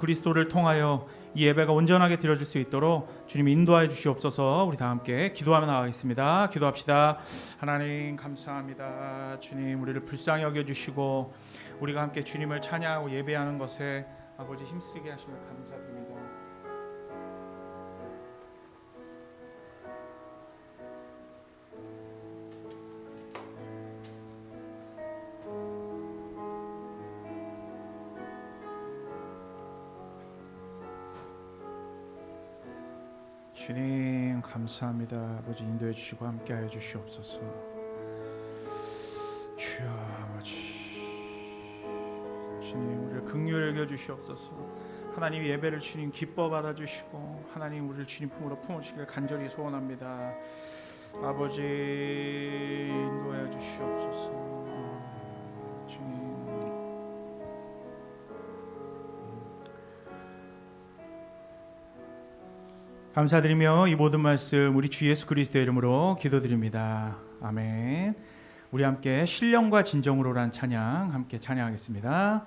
그리스도를 통하여 이 예배가 온전하게 드려질 수 있도록 주님 인도하여 주시옵소서. 우리 다 함께 기도하며 나가겠습니다. 기도합시다. 하나님 감사합니다. 주님 우리를 불쌍히 여겨주시고 우리가 함께 주님을 찬양하고 예배하는 것에 아버지 힘쓰게 하심을 감사드립니다. 주님 감사합니다. 아버지 인도해 주시고 함께하여 주시옵소서. 주여 아버지 주님 우리를 긍휼히 여겨 주시옵소서. 하나님 예배를 주님 기뻐 받아 주시고 하나님 우리를 주님 품으로 품으시길 간절히 소원합니다. 아버지 인도하여 주시옵소서. 주님 감사드리며 이 모든 말씀 우리 주 예수 그리스도의 이름으로 기도드립니다. 아멘. 우리 함께 신령과 진정으로란 찬양 함께 찬양하겠습니다.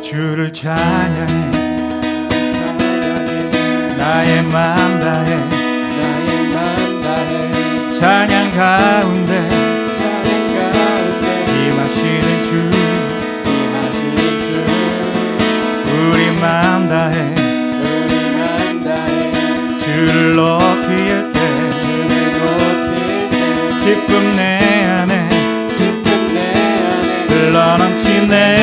주를 찬양해 나의 맘 다해 찬양 가운데 임하시는 주 우리 맘 다해 주를 높일 때 기쁨 내 안에 흘러넘치네.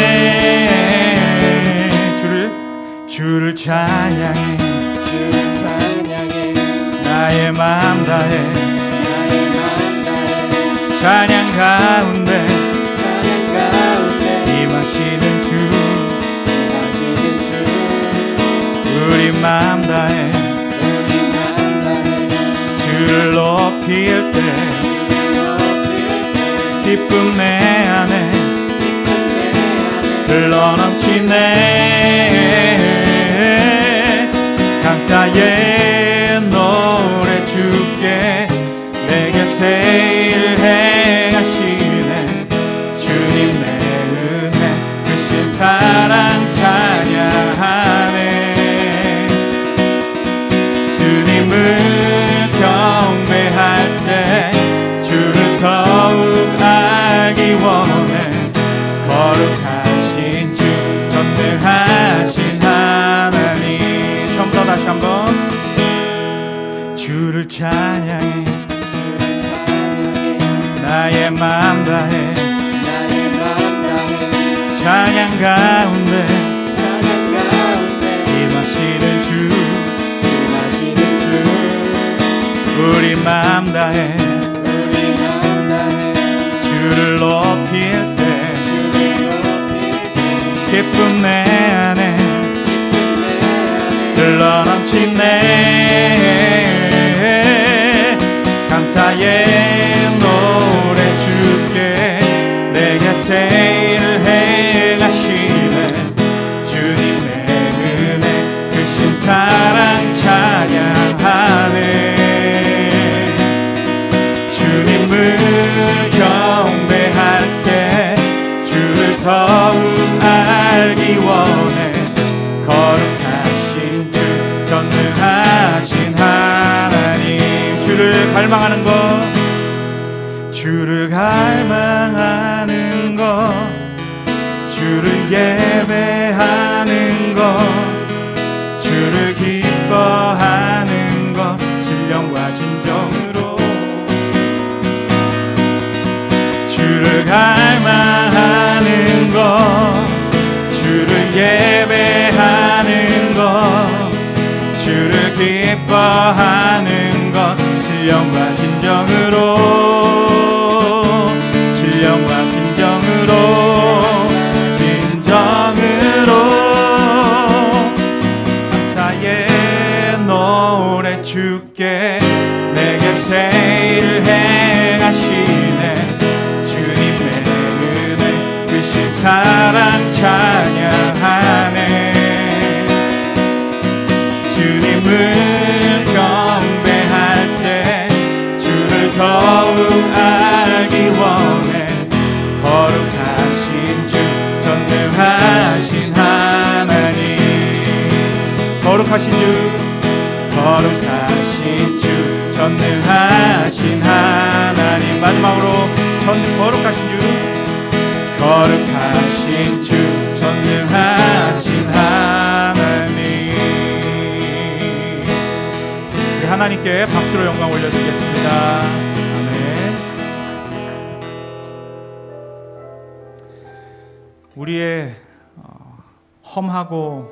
주를 찬양해 나의 마음 다해 찬양 가운데 임하시는 주 우리 마음 다해 주를 높일 때 기쁨 내 안에 흘러넘치네. 감사의 노래 주께 내게 새 일 행하시네. 주님 내 은혜 크신 사랑 찬양하네. 주님을 경배할 때 주를 더욱 알기 원해. 거룩하신 주 전능하신 하나님. 처음부터 다시 한번 주를 찬양해 나의 맘 다해 찬양 가운데 임하시는 주 우리 맘 다해 주를 높일 때 기쁨 내 안에 흘러넘치네. 감사의 노래 주께 내게 새 일을 행하시네. 주님의 은혜 크신 사랑 찬양하네. 주님을 경배할 때 주를 더욱 알기 원해. 거룩하신 주 전능하신 하나님. 주를 갈망하는 것 주를 갈망하는 것 주를 예배하는 것 주를 기뻐하는 것 신령과 진정으로 주를 갈망하는 것 주를 예배하는 것 주를 기뻐하는 것 신령과 진정으로 신령과 진정으로 감사의 노래 주께 내게 새 일을 행하시네. 주님의 은혜 크신 사랑 찬양하네. 주님을 경배할 때 주를 더욱 알기 원해. 거룩하신 주 전능하신 하나님, 거룩하신 주, 거룩하신 주 전능하신 하나님. 마지막으로 거룩하신 주, 거룩하신 주 전능하신 하나님. 우리 하나님께 박수로 영광 올려드리겠습니다. 아멘. 우리의 험하고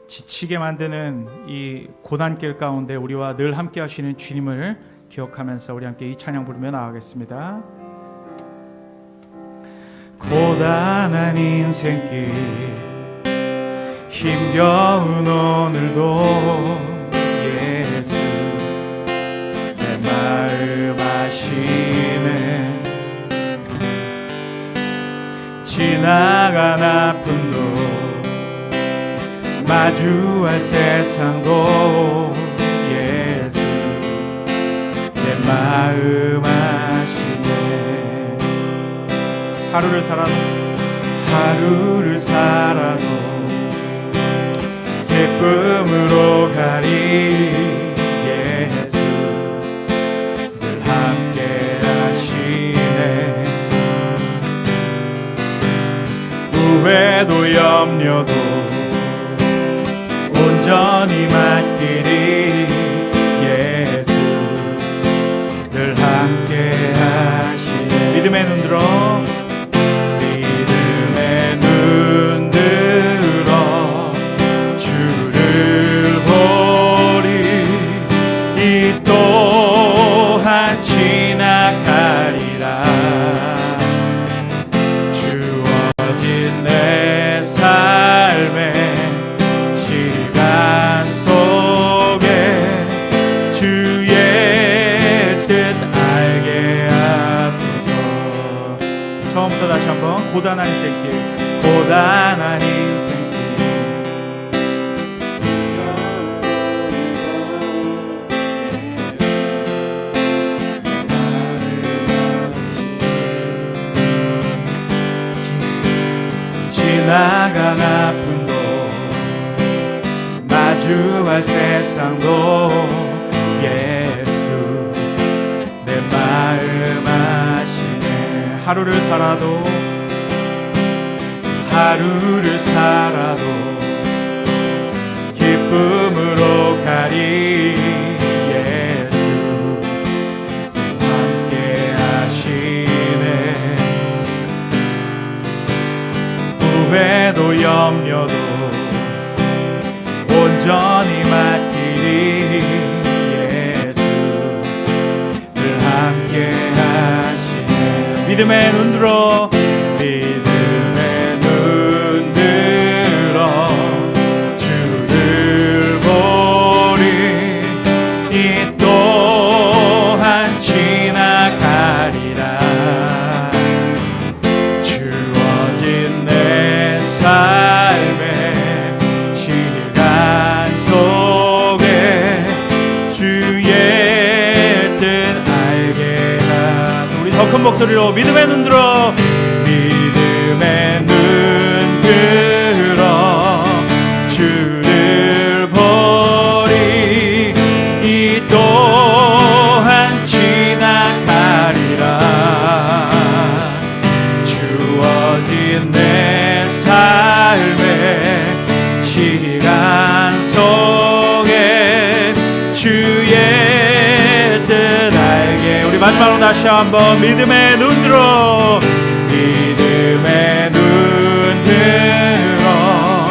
지치게 만드는 이 고단길 가운데 우리와 늘 함께 하시는 주님을 기억하면서 우리 함께 이 찬양 부르며 나아가겠습니다. 고단한 인생길 힘겨운 오늘도 예수 내 마음 아시네. 지나간 아픔도 마주할 세상도 예수 내 마음 아시네. 하루를 살아도 기쁨으로 가리. 예수 늘 함께 하시네. 후회도 염려도 온전히 맡기리. 예수 늘 함께 하시네. 믿음의 눈 들어, 믿음의 눈 들어 주를 보리. 이 또한 지나가리라. 주어진 내 삶의 시간 속에 주의 뜻 알게 하소서. 처음부터 다시 한번. 고단한 인생길, 고단한 인생길 지나간 아픔도 마주할 세상도 예수 내 마음 아시네. 하루를 살아도 기쁨으로 가리. 예수 함께 하시네. 후회도 염려도 온전히 맡기리. 예수 늘 함께 하시네. 믿음의 눈 들어, 믿음의 눈 들어 주를 보리. 이 또한 지나가리라. 주어진 내 삶의 시간 속에 주의 뜻 알게 하소서. 우리 더 큰 목소리로 믿음의 눈 들어, 믿음의 눈 들어 주를 보리. 이 또한 지나가리라. 주어진 내 삶의 시간 속에 주의 뜻 알게. 우리 마지막으로 다시 한번. 믿음의 눈 들어, 믿음의 눈 들어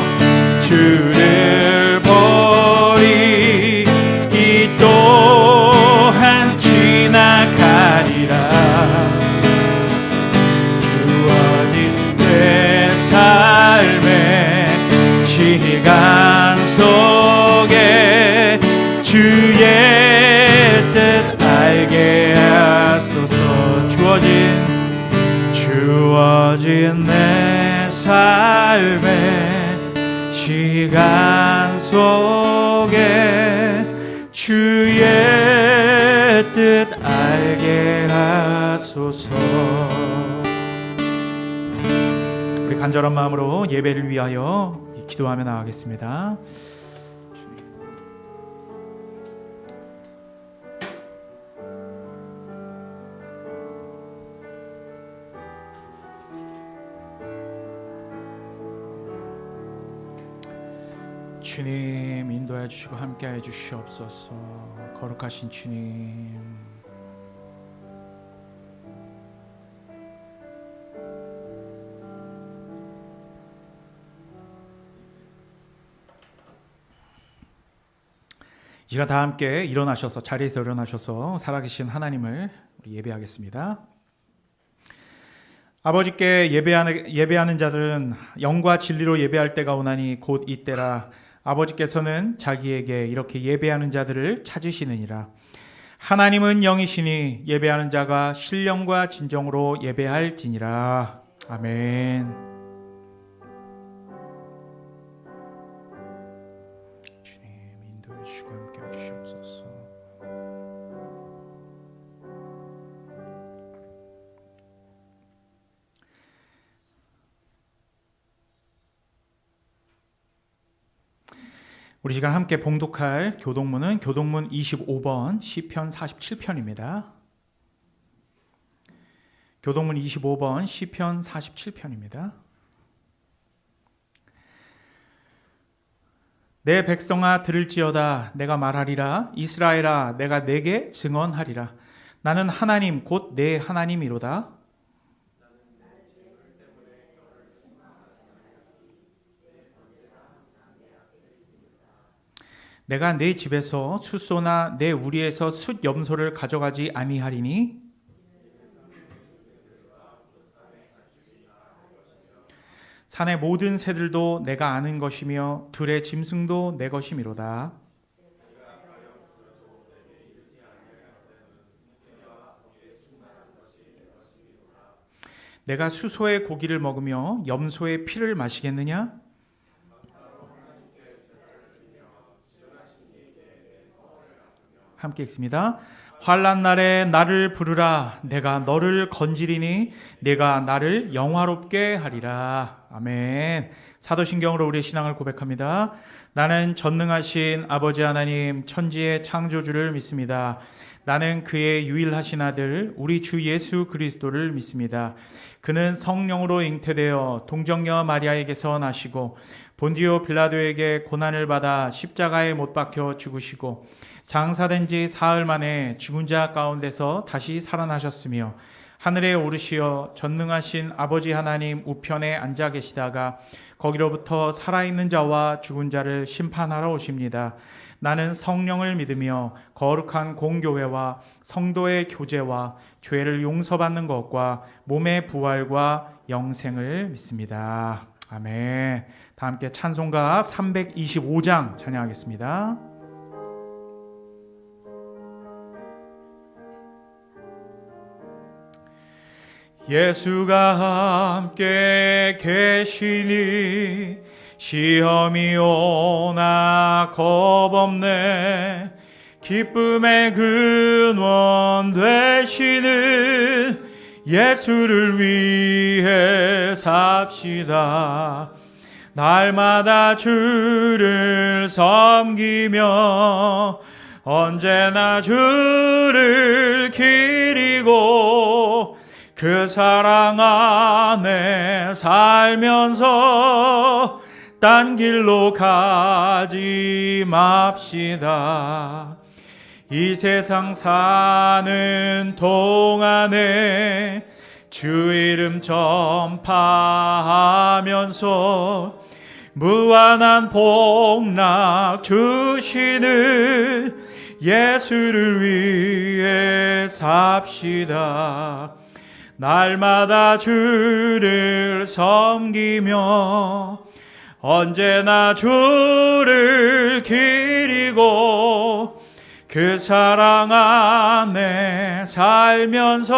주를 보리. 이 또한 지나가리라. 주어진 내 삶의 시간 속에 주의 뜻 알게 하소서. 주어진 삶의 시간 속에 주의 뜻 알게 하소서. 우리 간절한 마음으로 예배를 위하여 기도하며 나가겠습니다. 주님 인도해 주시고 함께해 주시옵소서. 거룩하신 주님, 이 시간 다 함께 일어나셔서, 자리에서 일어나셔서 살아계신 하나님을 우리 예배하겠습니다. 아버지께 예배하는 자들은 영과 진리로 예배할 때가 오나니 곧 이때라. 아버지께서는 자기에게 이렇게 예배하는 자들을 찾으시느니라. 하나님은 영이시니 예배하는 자가 신령과 진정으로 예배할지니라. 아멘. 주님 인도해 주시고 함께해 주시옵소서. 우리 시간 함께 봉독할 교동문은 교동문 25번 시편 47편입니다. 교동문 25번 시편 47편입니다. 내 백성아 들을지어다. 내가 말하리라. 이스라엘아 내가 내게 증언하리라. 나는 하나님 곧 내 하나님이로다. 내가 내 집에서 숫소나 내 우리에서 숫 염소를 가져가지 아니하리니 산의 모든 새들도 내가 아는 것이며 들의 짐승도 내 것이미로다. 내가 수소의 고기를 먹으며 염소의 피를 마시겠느냐? 함께 읽습니다. 환난 날에 나를 부르라. 내가 너를 건지리니 내가 나를 영화롭게 하리라. 아멘. 사도신경으로 우리의 신앙을 고백합니다. 나는 전능하신 아버지 하나님 천지의 창조주를 믿습니다. 나는 그의 유일하신 아들 우리 주 예수 그리스도를 믿습니다. 그는 성령으로 잉태되어 동정녀 마리아에게서 나시고 본디오 빌라도에게 고난을 받아 십자가에 못 박혀 죽으시고 장사된 지 사흘 만에 죽은 자 가운데서 다시 살아나셨으며 하늘에 오르시어 전능하신 아버지 하나님 우편에 앉아 계시다가 거기로부터 살아있는 자와 죽은 자를 심판하러 오십니다. 나는 성령을 믿으며 거룩한 공교회와 성도의 교제와 죄를 용서받는 것과 몸의 부활과 영생을 믿습니다. 아멘. 다 함께 찬송가 325장 찬양하겠습니다. 예수가 함께 계시니 시험이 오나 겁없네. 기쁨의 근원 되시는 예수를 위해 삽시다. 날마다 주를 섬기며 언제나 주를 기리고 그 사랑 안에 살면서 딴 길로 가지 맙시다. 이 세상 사는 동안에 주 이름 전파하면서 무한한 복락 주시는 예수를 위해 삽시다. 날마다 주를 섬기며 언제나 주를 기리고 그 사랑 안에 살면서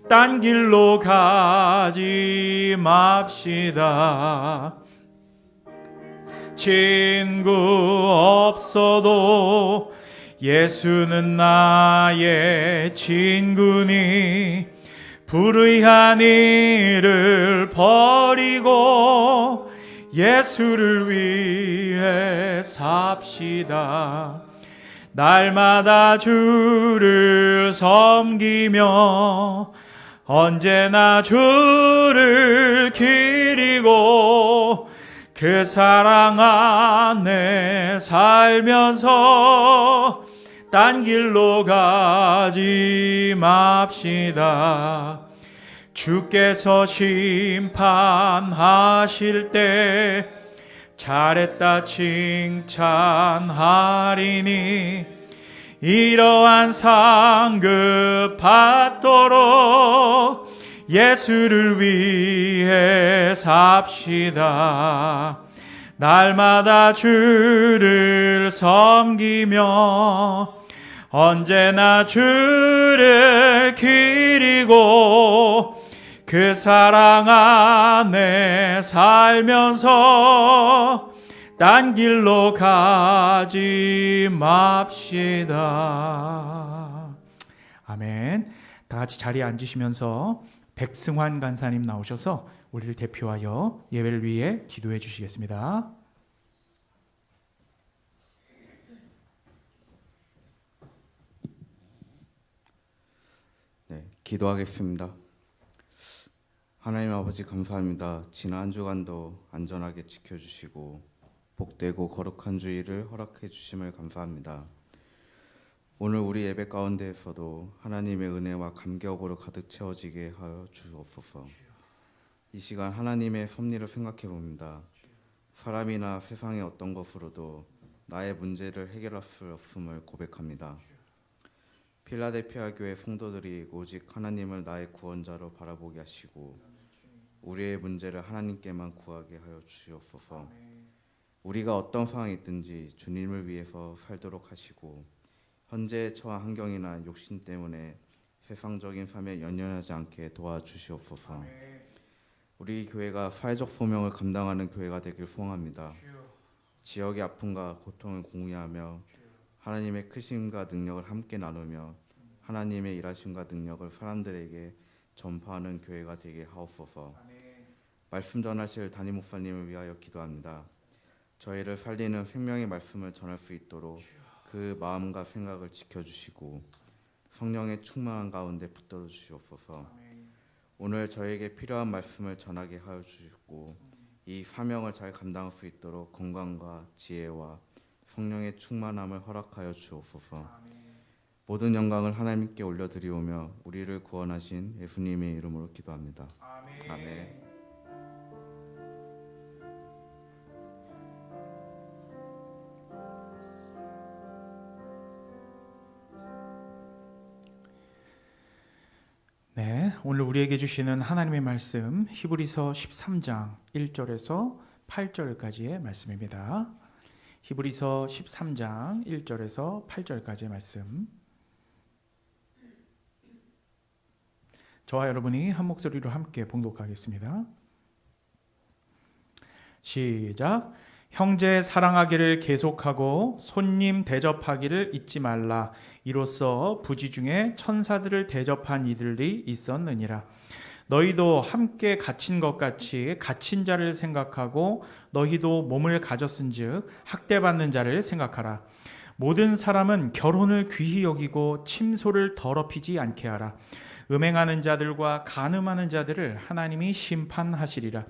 딴 길로 가지 맙시다. 친구 없어도 예수는 나의 친구니 불의한 일을 버리고 예수를 위해 삽시다. 날마다 주를 섬기며 언제나 주를 기리고 그 사랑 안에 살면서 딴 길로 가지 맙시다. 주께서 심판하실 때 잘했다 칭찬하리니 이러한 상급 받도록 예수를 위해 삽시다. 날마다 주를 섬기며 언제나 주를 기리고 그 사랑 안에 살면서 딴 길로 가지 맙시다. 아멘. 다 같이 자리에 앉으시면서 백승환 간사님 나오셔서 우리를 대표하여 예배를 위해 기도해 주시겠습니다. 네, 기도하겠습니다. 하나님 아버지 감사합니다. 지난 한 주간도 안전하게 지켜주시고 복되고 거룩한 주일을 허락해 주심을 감사합니다. 오늘 우리 예배 가운데에서도 하나님의 은혜와 감격으로 가득 채워지게 하여 주옵소서. 이 시간 하나님의 섭리를 생각해 봅니다. 사람이나 세상의 어떤 것으로도 나의 문제를 해결할 수 없음을 고백합니다. 필라델피아 교회 성도들이 오직 하나님을 나의 구원자로 바라보게 하시고 우리의 문제를 하나님께만 구하게 하여 주시옵소서. 우리가 어떤 상황이 있든지 주님을 위해서 살도록 하시고 현재 처한 환경이나 욕심 때문에 세상적인 삶에 연연하지 않게 도와주시옵소서. 우리 교회가 사회적 소명을 감당하는 교회가 되길 소원합니다. 지역의 아픔과 고통을 공유하며 하나님의 크심과 능력을 함께 나누며 하나님의 일하심과 능력을 사람들에게 전파하는 교회가 되게 하옵소서. 말씀 전하실 담임 목사님을 위하여 기도합니다. 저희를 살리는 생명의 말씀을 전할 수 있도록 그 마음과 생각을 지켜주시고 성령의 충만한 가운데 붙들어 주시옵소서. 오늘 저에게 필요한 말씀을 전하게 하여 주시고 이 사명을 잘 감당할 수 있도록 건강과 지혜와 성령의 충만함을 허락하여 주옵소서. 모든 영광을 하나님께 올려드리오며 우리를 구원하신 예수님의 이름으로 기도합니다. 아멘. 네, 오늘 우리에게 주시는 하나님의 말씀 히브리서 13장 1절에서 8절까지의 말씀입니다. 히브리서 13장 1절에서 8절까지의 말씀. 저와 여러분이 한 목소리로 함께 봉독하겠습니다. 시작. 형제 사랑하기를 계속하고 손님 대접하기를 잊지 말라. 이로써 부지 중에 천사들을 대접한 이들이 있었느니라. 너희도 함께 갇힌 것 같이 갇힌 자를 생각하고 너희도 몸을 가졌은즉 학대받는 자를 생각하라. 모든 사람은 결혼을 귀히 여기고 침소를 더럽히지 않게 하라. 음행하는 자들과 간음하는 자들을 하나님이 심판하시리라.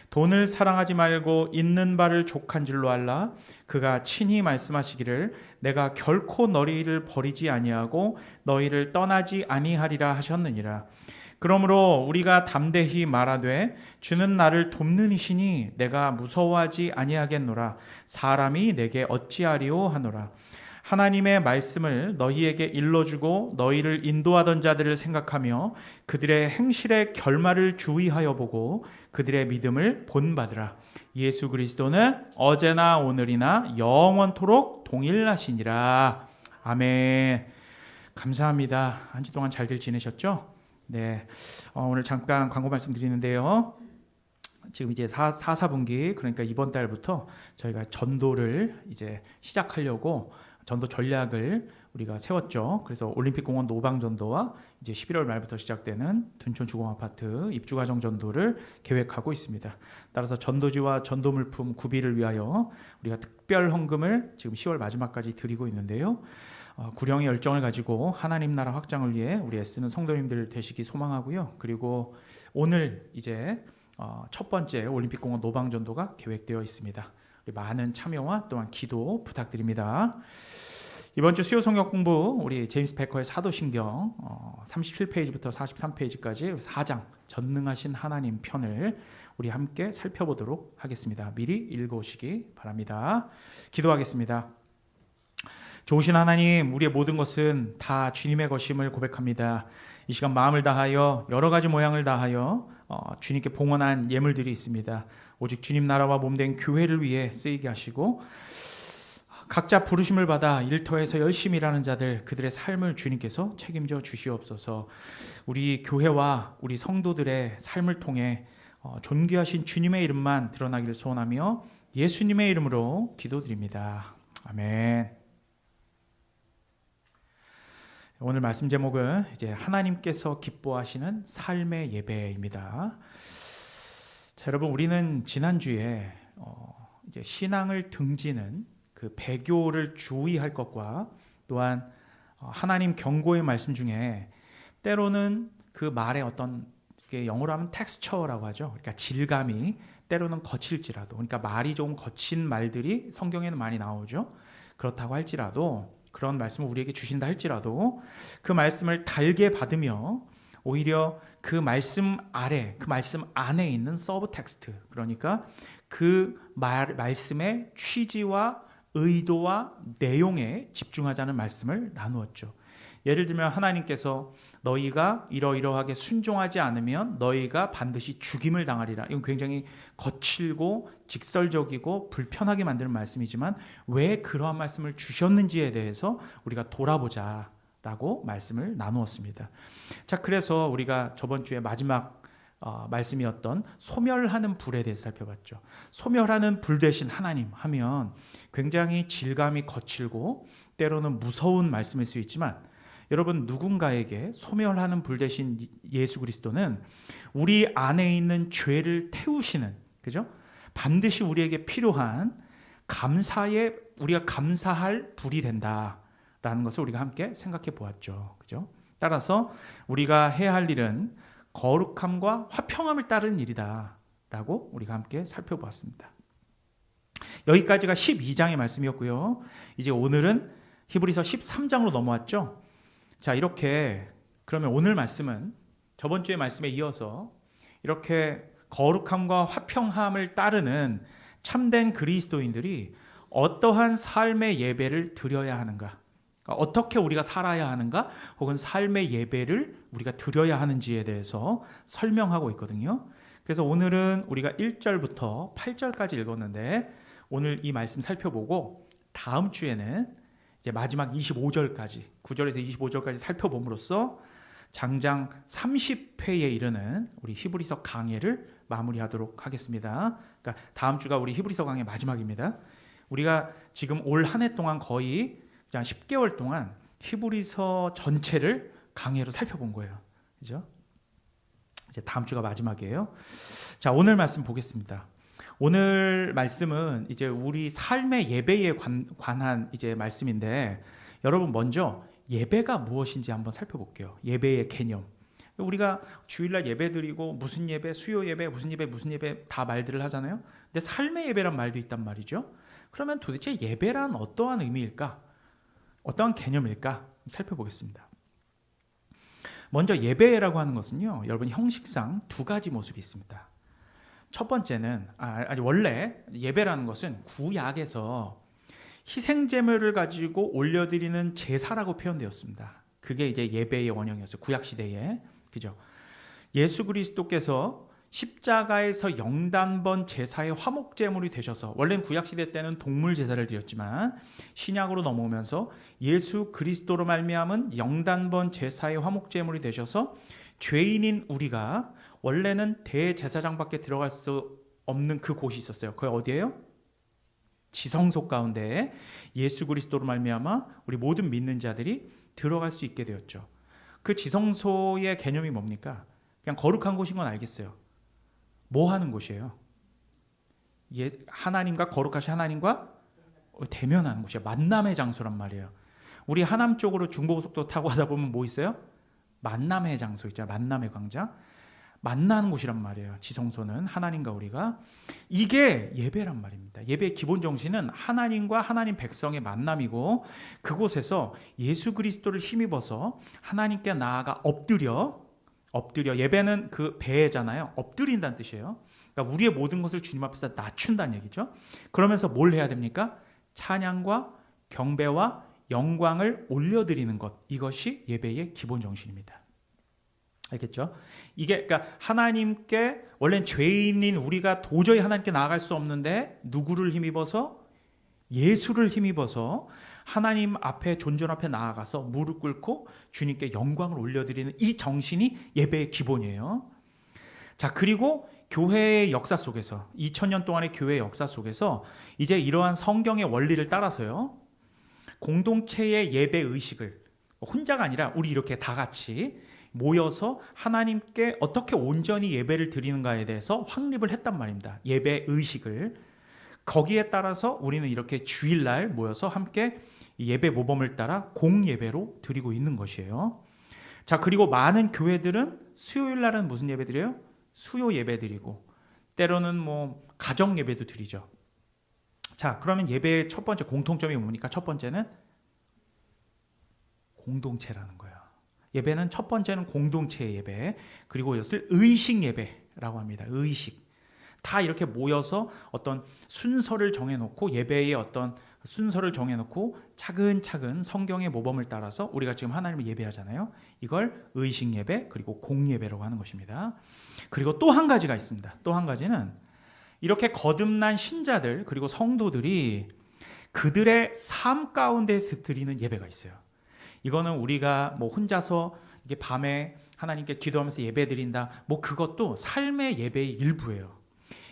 돈을 사랑하지 말고 있는 바를 족한 줄로 알라. 그가 친히 말씀하시기를 내가 결코 너희를 버리지 아니하고 너희를 떠나지 아니하리라 하셨느니라. 그러므로 우리가 담대히 말하되 주는 나를 돕는 이시니 내가 무서워하지 아니하겠노라. 사람이 내게 어찌하리오 하노라. 하나님의 말씀을 너희에게 일러주고 너희를 인도하던 자들을 생각하며 그들의 행실의 결말을 주의하여 보고 그들의 믿음을 본받으라. 예수 그리스도는 어제나 오늘이나 영원토록 동일하시니라. 아멘. 감사합니다. 한 주 동안 잘들 지내셨죠? 네, 오늘 잠깐 광고 말씀드리는데요. 지금 이제 4분기 그러니까 이번 달부터 저희가 전도를 이제 시작하려고 전도 전략을 우리가 세웠죠. 그래서 올림픽공원 노방 전도와 이제 11월 말부터 시작되는 둔촌 주공 아파트 입주 과정 전도를 계획하고 있습니다. 따라서 전도지와 전도 물품 구비를 위하여 우리가 특별 헌금을 지금 10월 마지막까지 드리고 있는데요. 구령의 열정을 가지고 하나님 나라 확장을 위해 우리 애쓰는 성도님들 되시기 소망하고요. 그리고 오늘 이제 첫 번째 올림픽공원 노방 전도가 계획되어 있습니다. 우리 많은 참여와 또한 기도 부탁드립니다. 이번 주 수요 성경 공부 우리 제임스 베커의 사도신경 37페이지부터 43페이지까지 4장 전능하신 하나님 편을 우리 함께 살펴보도록 하겠습니다. 미리 읽어오시기 바랍니다. 기도하겠습니다. 좋으신 하나님, 우리의 모든 것은 다 주님의 것임을 고백합니다. 이 시간 마음을 다하여 여러 가지 모양을 다하여 주님께 봉헌한 예물들이 있습니다. 오직 주님 나라와 몸된 교회를 위해 쓰이게 하시고 각자 부르심을 받아 일터에서 열심히 일하는 자들 그들의 삶을 주님께서 책임져 주시옵소서. 우리 교회와 우리 성도들의 삶을 통해 존귀하신 주님의 이름만 드러나기를 소원하며 예수님의 이름으로 기도드립니다. 아멘. 오늘 말씀 제목은 이제 하나님께서 기뻐하시는 삶의 예배입니다. 자, 여러분 우리는 지난주에 이제 신앙을 등지는 그 배교를 주의할 것과 또한 하나님 경고의 말씀 중에 때로는 그 말의 어떤 영어로 하면 텍스처라고 하죠. 그러니까 질감이 때로는 거칠지라도 그러니까 말이 좀 거친 말들이 성경에는 많이 나오죠. 그렇다고 할지라도 그런 말씀을 우리에게 주신다 할지라도 그 말씀을 달게 받으며 오히려 그 말씀 아래, 그 말씀 안에 있는 서브 텍스트 그러니까 그 말씀의 취지와 의도와 내용에 집중하자는 말씀을 나누었죠. 예를 들면 하나님께서 너희가 이러이러하게 순종하지 않으면 너희가 반드시 죽임을 당하리라. 이건 굉장히 거칠고 직설적이고 불편하게 만드는 말씀이지만 왜 그러한 말씀을 주셨는지에 대해서 우리가 돌아보자라고 말씀을 나누었습니다. 자, 그래서 우리가 저번 주에 마지막 말씀이었던 소멸하는 불에 대해서 살펴봤죠. 소멸하는 불 대신 하나님 하면 굉장히 질감이 거칠고 때로는 무서운 말씀일 수 있지만 여러분 누군가에게 소멸하는 불 대신 예수 그리스도는 우리 안에 있는 죄를 태우시는 그죠? 반드시 우리에게 필요한 우리가 감사할 불이 된다라는 것을 우리가 함께 생각해 보았죠. 그죠? 따라서 우리가 해야 할 일은 거룩함과 화평함을 따르는 일이다라고 우리가 함께 살펴보았습니다. 여기까지가 12장의 말씀이었고요. 이제 오늘은 히브리서 13장으로 넘어왔죠. 자, 이렇게 그러면 오늘 말씀은 저번 주의 말씀에 이어서 이렇게 거룩함과 화평함을 따르는 참된 그리스도인들이 어떠한 삶의 예배를 드려야 하는가, 어떻게 우리가 살아야 하는가, 혹은 삶의 예배를 우리가 드려야 하는지에 대해서 설명하고 있거든요. 그래서 오늘은 우리가 1절부터 8절까지 읽었는데 오늘 이 말씀 살펴보고 다음 주에는 이제 마지막 25절까지 9절에서 25절까지 살펴봄으로써 장장 30회에 이르는 우리 히브리서 강해를 마무리하도록 하겠습니다. 그러니까 다음 주가 우리 히브리서 강해 마지막입니다. 우리가 지금 올 한 해 동안 거의 한 10개월 동안 히브리서 전체를 강해로 살펴본 거예요. 그죠? 이제 다음 주가 마지막이에요. 자, 오늘 말씀 보겠습니다. 오늘 말씀은 이제 우리 삶의 예배에 관한 이제 말씀인데 여러분 먼저 예배가 무엇인지 한번 살펴볼게요. 예배의 개념. 우리가 주일날 예배 드리고 무슨 예배, 수요 예배, 무슨 예배 다 말들을 하잖아요. 근데 삶의 예배란 말도 있단 말이죠. 그러면 도대체 예배란 어떠한 의미일까? 어떠한 개념일까? 살펴보겠습니다. 먼저 예배라고 하는 것은요, 여러분 형식상 두 가지 모습이 있습니다. 첫 번째는 원래 예배라는 것은 구약에서 희생제물을 가지고 올려드리는 제사라고 표현되었습니다. 그게 이제 예배의 원형이었어요. 구약 시대에. 그죠? 예수 그리스도께서 십자가에서 영단번 제사의 화목제물이 되셔서 원래는 구약 시대 때는 동물 제사를 드렸지만 신약으로 넘어오면서 예수 그리스도로 말미암은 영단번 제사의 화목제물이 되셔서 죄인인 우리가 원래는 대제사장밖에 들어갈 수 없는 그 곳이 있었어요. 그게 어디예요? 지성소 가운데 예수 그리스도로 말미암아 우리 모든 믿는 자들이 들어갈 수 있게 되었죠. 그 지성소의 개념이 뭡니까? 그냥 거룩한 곳인 건 알겠어요. 뭐 하는 곳이에요? 하나님과 거룩하신 하나님과 대면하는 곳이에요. 만남의 장소란 말이에요. 우리 하남 쪽으로 중부고속도로 타고 가다 보면 뭐 있어요? 만남의 장소 있잖아요. 만남의 광장. 만나는 곳이란 말이에요. 지성소는 하나님과 우리가. 이게 예배란 말입니다. 예배의 기본 정신은 하나님과 하나님 백성의 만남이고 그곳에서 예수 그리스도를 힘입어서 하나님께 나아가 엎드려 예배는 그 배잖아요. 엎드린다는 뜻이에요. 그러니까 우리의 모든 것을 주님 앞에서 낮춘다는 얘기죠. 그러면서 뭘 해야 됩니까? 찬양과 경배와 영광을 올려드리는 것, 이것이 예배의 기본 정신입니다. 알겠죠? 이게 그러니까 하나님께 원래는 죄인인 우리가 도저히 하나님께 나아갈 수 없는데 누구를 힘입어서? 예수를 힘입어서 하나님 앞에 존전 앞에 나아가서 무릎 꿇고 주님께 영광을 올려드리는 이 정신이 예배의 기본이에요. 자, 그리고 교회의 역사 속에서 2000년 동안의 교회의 역사 속에서 이제 이러한 성경의 원리를 따라서요. 공동체의 예배 의식을 혼자가 아니라 우리 이렇게 다 같이 모여서 하나님께 어떻게 온전히 예배를 드리는가에 대해서 확립을 했단 말입니다. 예배 의식을. 거기에 따라서 우리는 이렇게 주일날 모여서 함께 예배 모범을 따라 공예배로 드리고 있는 것이에요. 자, 그리고 많은 교회들은 수요일날은 무슨 예배 드려요? 수요 예배 드리고 때로는 뭐 가정 예배도 드리죠. 자, 그러면 예배의 첫 번째 공통점이 뭡니까? 첫 번째는 공동체라는 거예요. 예배는 첫 번째는 공동체의 예배, 그리고 이것을 의식 예배라고 합니다. 의식. 다 이렇게 모여서 어떤 순서를 정해놓고 예배의 어떤 순서를 정해놓고 차근차근 성경의 모범을 따라서 우리가 지금 하나님을 예배하잖아요. 이걸 의식 예배 그리고 공예배라고 하는 것입니다. 그리고 또 한 가지가 있습니다. 또 한 가지는 이렇게 거듭난 신자들 그리고 성도들이 그들의 삶 가운데서 드리는 예배가 있어요. 이거는 우리가 뭐 혼자서 이게 밤에 하나님께 기도하면서 예배 드린다. 뭐 그것도 삶의 예배의 일부예요.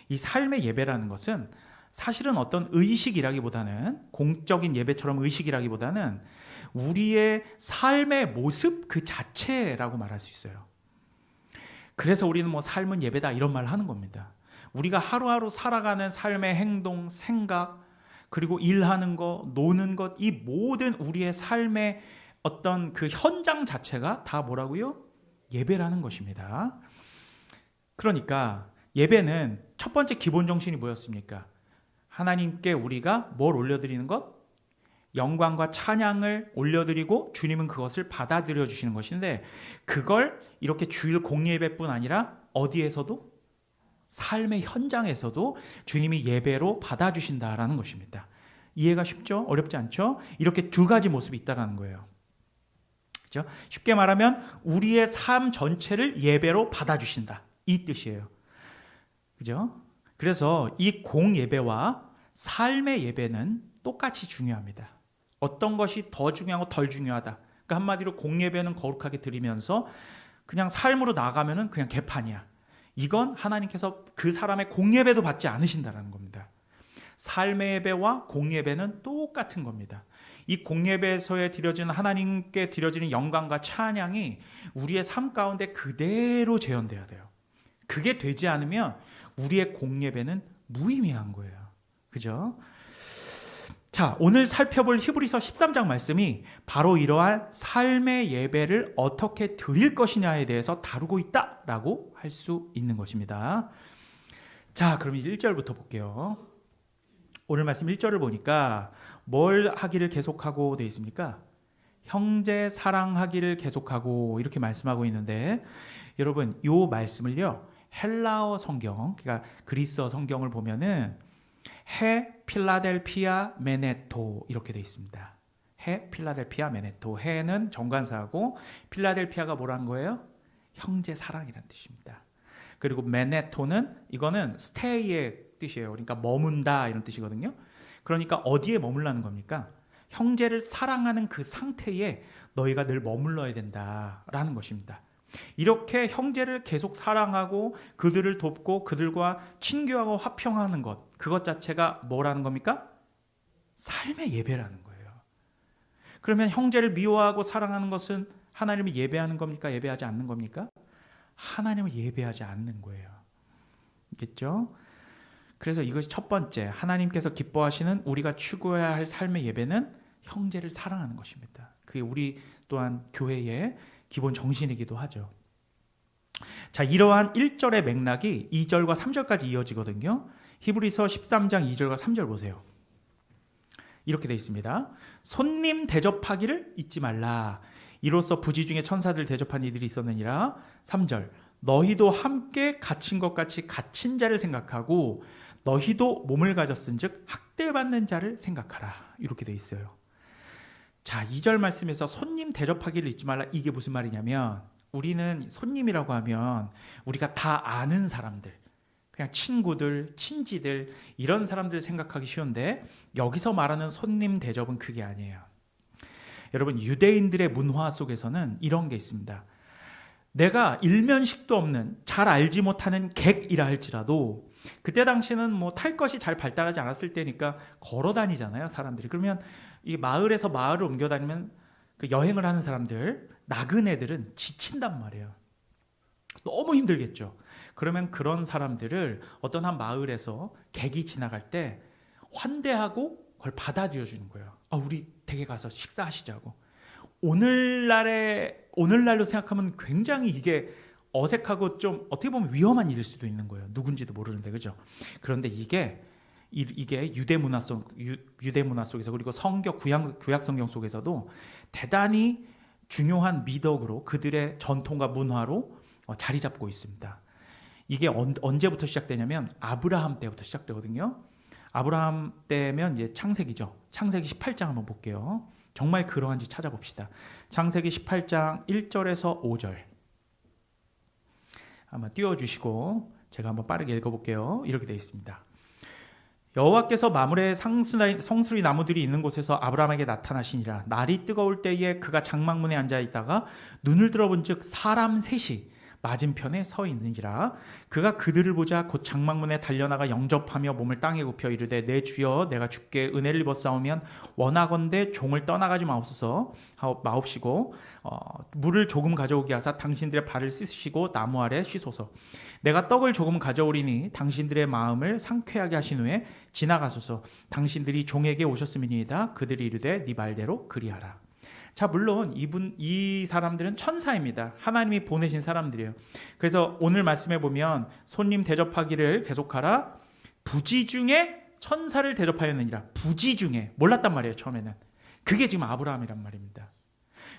이 삶의 예배라는 것은 사실은 어떤 의식이라기보다는 공적인 예배처럼 의식이라기보다는 우리의 삶의 모습 그 자체라고 말할 수 있어요. 그래서 우리는 뭐 삶은 예배다 이런 말을 하는 겁니다. 우리가 하루하루 살아가는 삶의 행동, 생각, 그리고 일하는 것, 노는 것, 이 모든 우리의 삶의 어떤 그 현장 자체가 다 뭐라고요? 예배라는 것입니다. 그러니까 예배는 첫 번째 기본 정신이 뭐였습니까? 하나님께 우리가 뭘 올려드리는 것? 영광과 찬양을 올려드리고 주님은 그것을 받아들여 주시는 것인데 그걸 이렇게 주일 공예배뿐 아니라 어디에서도? 삶의 현장에서도 주님이 예배로 받아주신다라는 것입니다. 이해가 쉽죠? 어렵지 않죠? 이렇게 두 가지 모습이 있다는 거예요. 그렇죠? 쉽게 말하면 우리의 삶 전체를 예배로 받아주신다. 이 뜻이에요. 그죠? 그래서 이 공예배와 삶의 예배는 똑같이 중요합니다. 어떤 것이 더 중요하고 덜 중요하다. 그러니까 한마디로 공예배는 거룩하게 드리면서 그냥 삶으로 나가면은 그냥 개판이야. 이건 하나님께서 그 사람의 공예배도 받지 않으신다라는 겁니다. 삶의 예배와 공예배는 똑같은 겁니다. 이 공예배에서에 드려지는 하나님께 드려지는 영광과 찬양이 우리의 삶 가운데 그대로 재현돼야 돼요. 그게 되지 않으면 우리의 공예배는 무의미한 거예요. 그죠? 자, 오늘 살펴볼 히브리서 13장 말씀이 바로 이러한 삶의 예배를 어떻게 드릴 것이냐에 대해서 다루고 있다라고 할 수 있는 것입니다. 자, 그럼 이제 1절부터 볼게요. 오늘 말씀 1절을 보니까 뭘 하기를 계속하고 되어 있습니까? 형제 사랑하기를 계속하고 이렇게 말씀하고 있는데 여러분 이 말씀을요 헬라어 성경, 그러니까 그리스어 성경을 보면은 해 필라델피아 메네토 이렇게 되어 있습니다. 해 필라델피아 메네토. 해는 정관사하고 필라델피아가 뭐라는 거예요? 형제 사랑이라는 뜻입니다. 그리고 메네토는 이거는 stay의 뜻이에요. 그러니까 머문다 이런 뜻이거든요. 그러니까 어디에 머물라는 겁니까? 형제를 사랑하는 그 상태에 너희가 늘 머물러야 된다라는 것입니다. 이렇게 형제를 계속 사랑하고 그들을 돕고 그들과 친교하고 화평하는 것, 그것 자체가 뭐라는 겁니까? 삶의 예배라는 거예요. 그러면 형제를 미워하고 사랑하는 것은 하나님을 예배하는 겁니까? 예배하지 않는 겁니까? 하나님을 예배하지 않는 거예요. 있겠죠? 그래서 이것이 첫 번째, 하나님께서 기뻐하시는 우리가 추구해야 할 삶의 예배는 형제를 사랑하는 것입니다. 그게 우리 또한 교회의 기본 정신이기도 하죠. 자, 이러한 1절의 맥락이 2절과 3절까지 이어지거든요. 히브리서 13장 2절과 3절 보세요. 이렇게 되어 있습니다. 손님 대접하기를 잊지 말라. 이로써 부지 중에 천사들 대접한 이들이 있었느니라. 3절, 너희도 함께 갇힌 것 같이 갇힌 자를 생각하고 너희도 몸을 가졌은즉 학대받는 자를 생각하라. 이렇게 되어 있어요. 자, 2절 말씀에서 손님 대접하기를 잊지 말라. 이게 무슨 말이냐면 우리는 손님이라고 하면 우리가 다 아는 사람들, 그냥 친구들, 친지들 이런 사람들 생각하기 쉬운데 여기서 말하는 손님 대접은 그게 아니에요. 여러분, 유대인들의 문화 속에서는 이런 게 있습니다. 내가 일면식도 없는 잘 알지 못하는 객이라 할지라도 그때 당시는 뭐 탈 것이 잘 발달하지 않았을 때니까 걸어 다니잖아요, 사람들이. 그러면 이 마을에서 마을을 옮겨 다니면 그 여행을 하는 사람들, 나그네들은 지친단 말이에요. 너무 힘들겠죠. 그러면 그런 사람들을 어떤 한 마을에서 객이 지나갈 때 환대하고 그걸 받아들여 주는 거예요. 아, 우리 댁에 가서 식사하시자고. 오늘날로 생각하면 굉장히 이게 어색하고 좀 어떻게 보면 위험한 일일 수도 있는 거예요. 누군지도 모르는데, 그죠? 그런데 이게 유대 문화 속에서 그리고 구약 성경 속에서도 대단히 중요한 미덕으로 그들의 전통과 문화로 자리 잡고 있습니다. 이게 언제부터 시작되냐면 아브라함 때부터 시작되거든요. 아브라함 때면 이제 창세기죠. 창세기 18장 한번 볼게요. 정말 그러한지 찾아봅시다. 창세기 18장 1절에서 5절 한번 띄워주시고 제가 한번 빠르게 읽어볼게요. 이렇게 되어 있습니다. 여호와께서 마물의 성수리 나무들이 있는 곳에서 아브라함에게 나타나시니라. 날이 뜨거울 때에 그가 장막문에 앉아 있다가 눈을 들어본즉 사람 셋이 맞은편에 서 있느니라. 그가 그들을 보자 곧 장막문에 달려나가 영접하며 몸을 땅에 굽혀 이르되 내 주여 내가 주께 은혜를 입었사오면 원하건대 종을 떠나가지 마옵시고 물을 조금 가져오게 하사 당신들의 발을 씻으시고 나무 아래 쉬소서. 내가 떡을 조금 가져오리니 당신들의 마음을 상쾌하게 하신 후에 지나가소서. 당신들이 종에게 오셨음이니이다. 그들이 이르되 네 말대로 그리하라. 자, 물론 이 사람들은 천사입니다. 하나님이 보내신 사람들이에요. 그래서 오늘 말씀해 보면 손님 대접하기를 계속하라. 부지 중에 천사를 대접하였느니라. 부지 중에 몰랐단 말이에요, 처음에는. 그게 지금 아브라함이란 말입니다.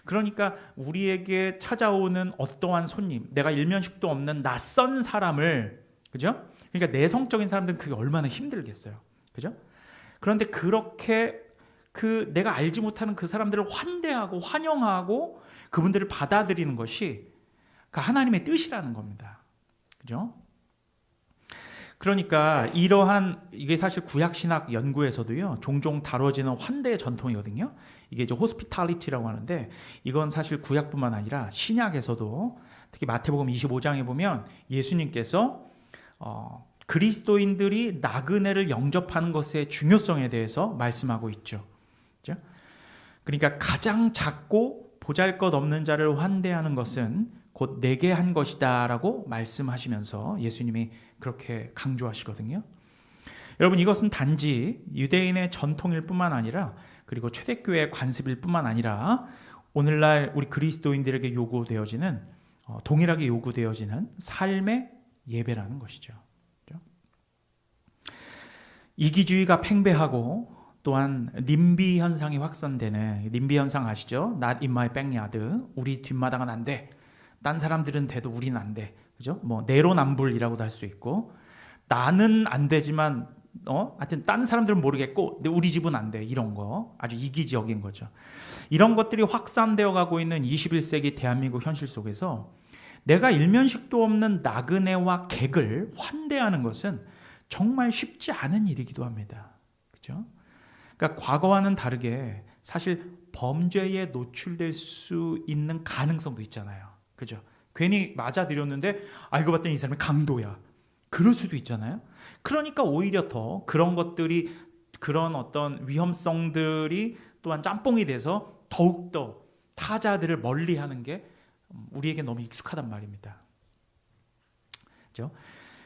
그러니까 우리에게 찾아오는 어떠한 손님, 내가 일면식도 없는 낯선 사람을, 그죠? 그러니까 내성적인 사람들은 그게 얼마나 힘들겠어요, 그죠? 그런데 그렇게 내가 알지 못하는 그 사람들을 환대하고 환영하고 그분들을 받아들이는 것이 그 하나님의 뜻이라는 겁니다. 그죠? 그러니까 이게 사실 구약 신학 연구에서도요, 종종 다뤄지는 환대의 전통이거든요. 이게 이제 호스피탈리티라고 하는데 이건 사실 구약뿐만 아니라 신약에서도 특히 마태복음 25장에 보면 예수님께서 그리스도인들이 나그네를 영접하는 것의 중요성에 대해서 말씀하고 있죠. 그러니까 가장 작고 보잘것없는 자를 환대하는 것은 곧 내게 한 것이다 라고 말씀하시면서 예수님이 그렇게 강조하시거든요. 여러분, 이것은 단지 유대인의 전통일 뿐만 아니라 그리고 초대교회의 관습일 뿐만 아니라 오늘날 우리 그리스도인들에게 요구되어지는 동일하게 요구되어지는 삶의 예배라는 것이죠. 이기주의가 팽배하고 또한 님비 현상이 확산되는, 님비 현상 아시죠? Not in my backyard. 우리 뒷마당은 안 돼. 딴 사람들은 돼도 우리는 안 돼. 그죠? 뭐 내로남불이라고도 할 수 있고, 나는 안 되지만 하여튼 딴 사람들은 모르겠고 근데 우리 집은 안 돼. 이런 거 아주 이기적인 거죠. 이런 것들이 확산되어 가고 있는 21세기 대한민국 현실 속에서 내가 일면식도 없는 나그네와 객을 환대하는 것은 정말 쉽지 않은 일이기도 합니다. 그죠? 그러니까 과거와는 다르게 사실 범죄에 노출될 수 있는 가능성도 있잖아요. 그죠? 괜히 맞아들였는데 알고 봤더니 이 사람이 강도야. 그럴 수도 있잖아요. 그러니까 오히려 더 그런 것들이, 그런 어떤 위험성들이 또한 짬뽕이 돼서 더욱더 타자들을 멀리하는 게 우리에게 너무 익숙하단 말입니다. 그렇죠?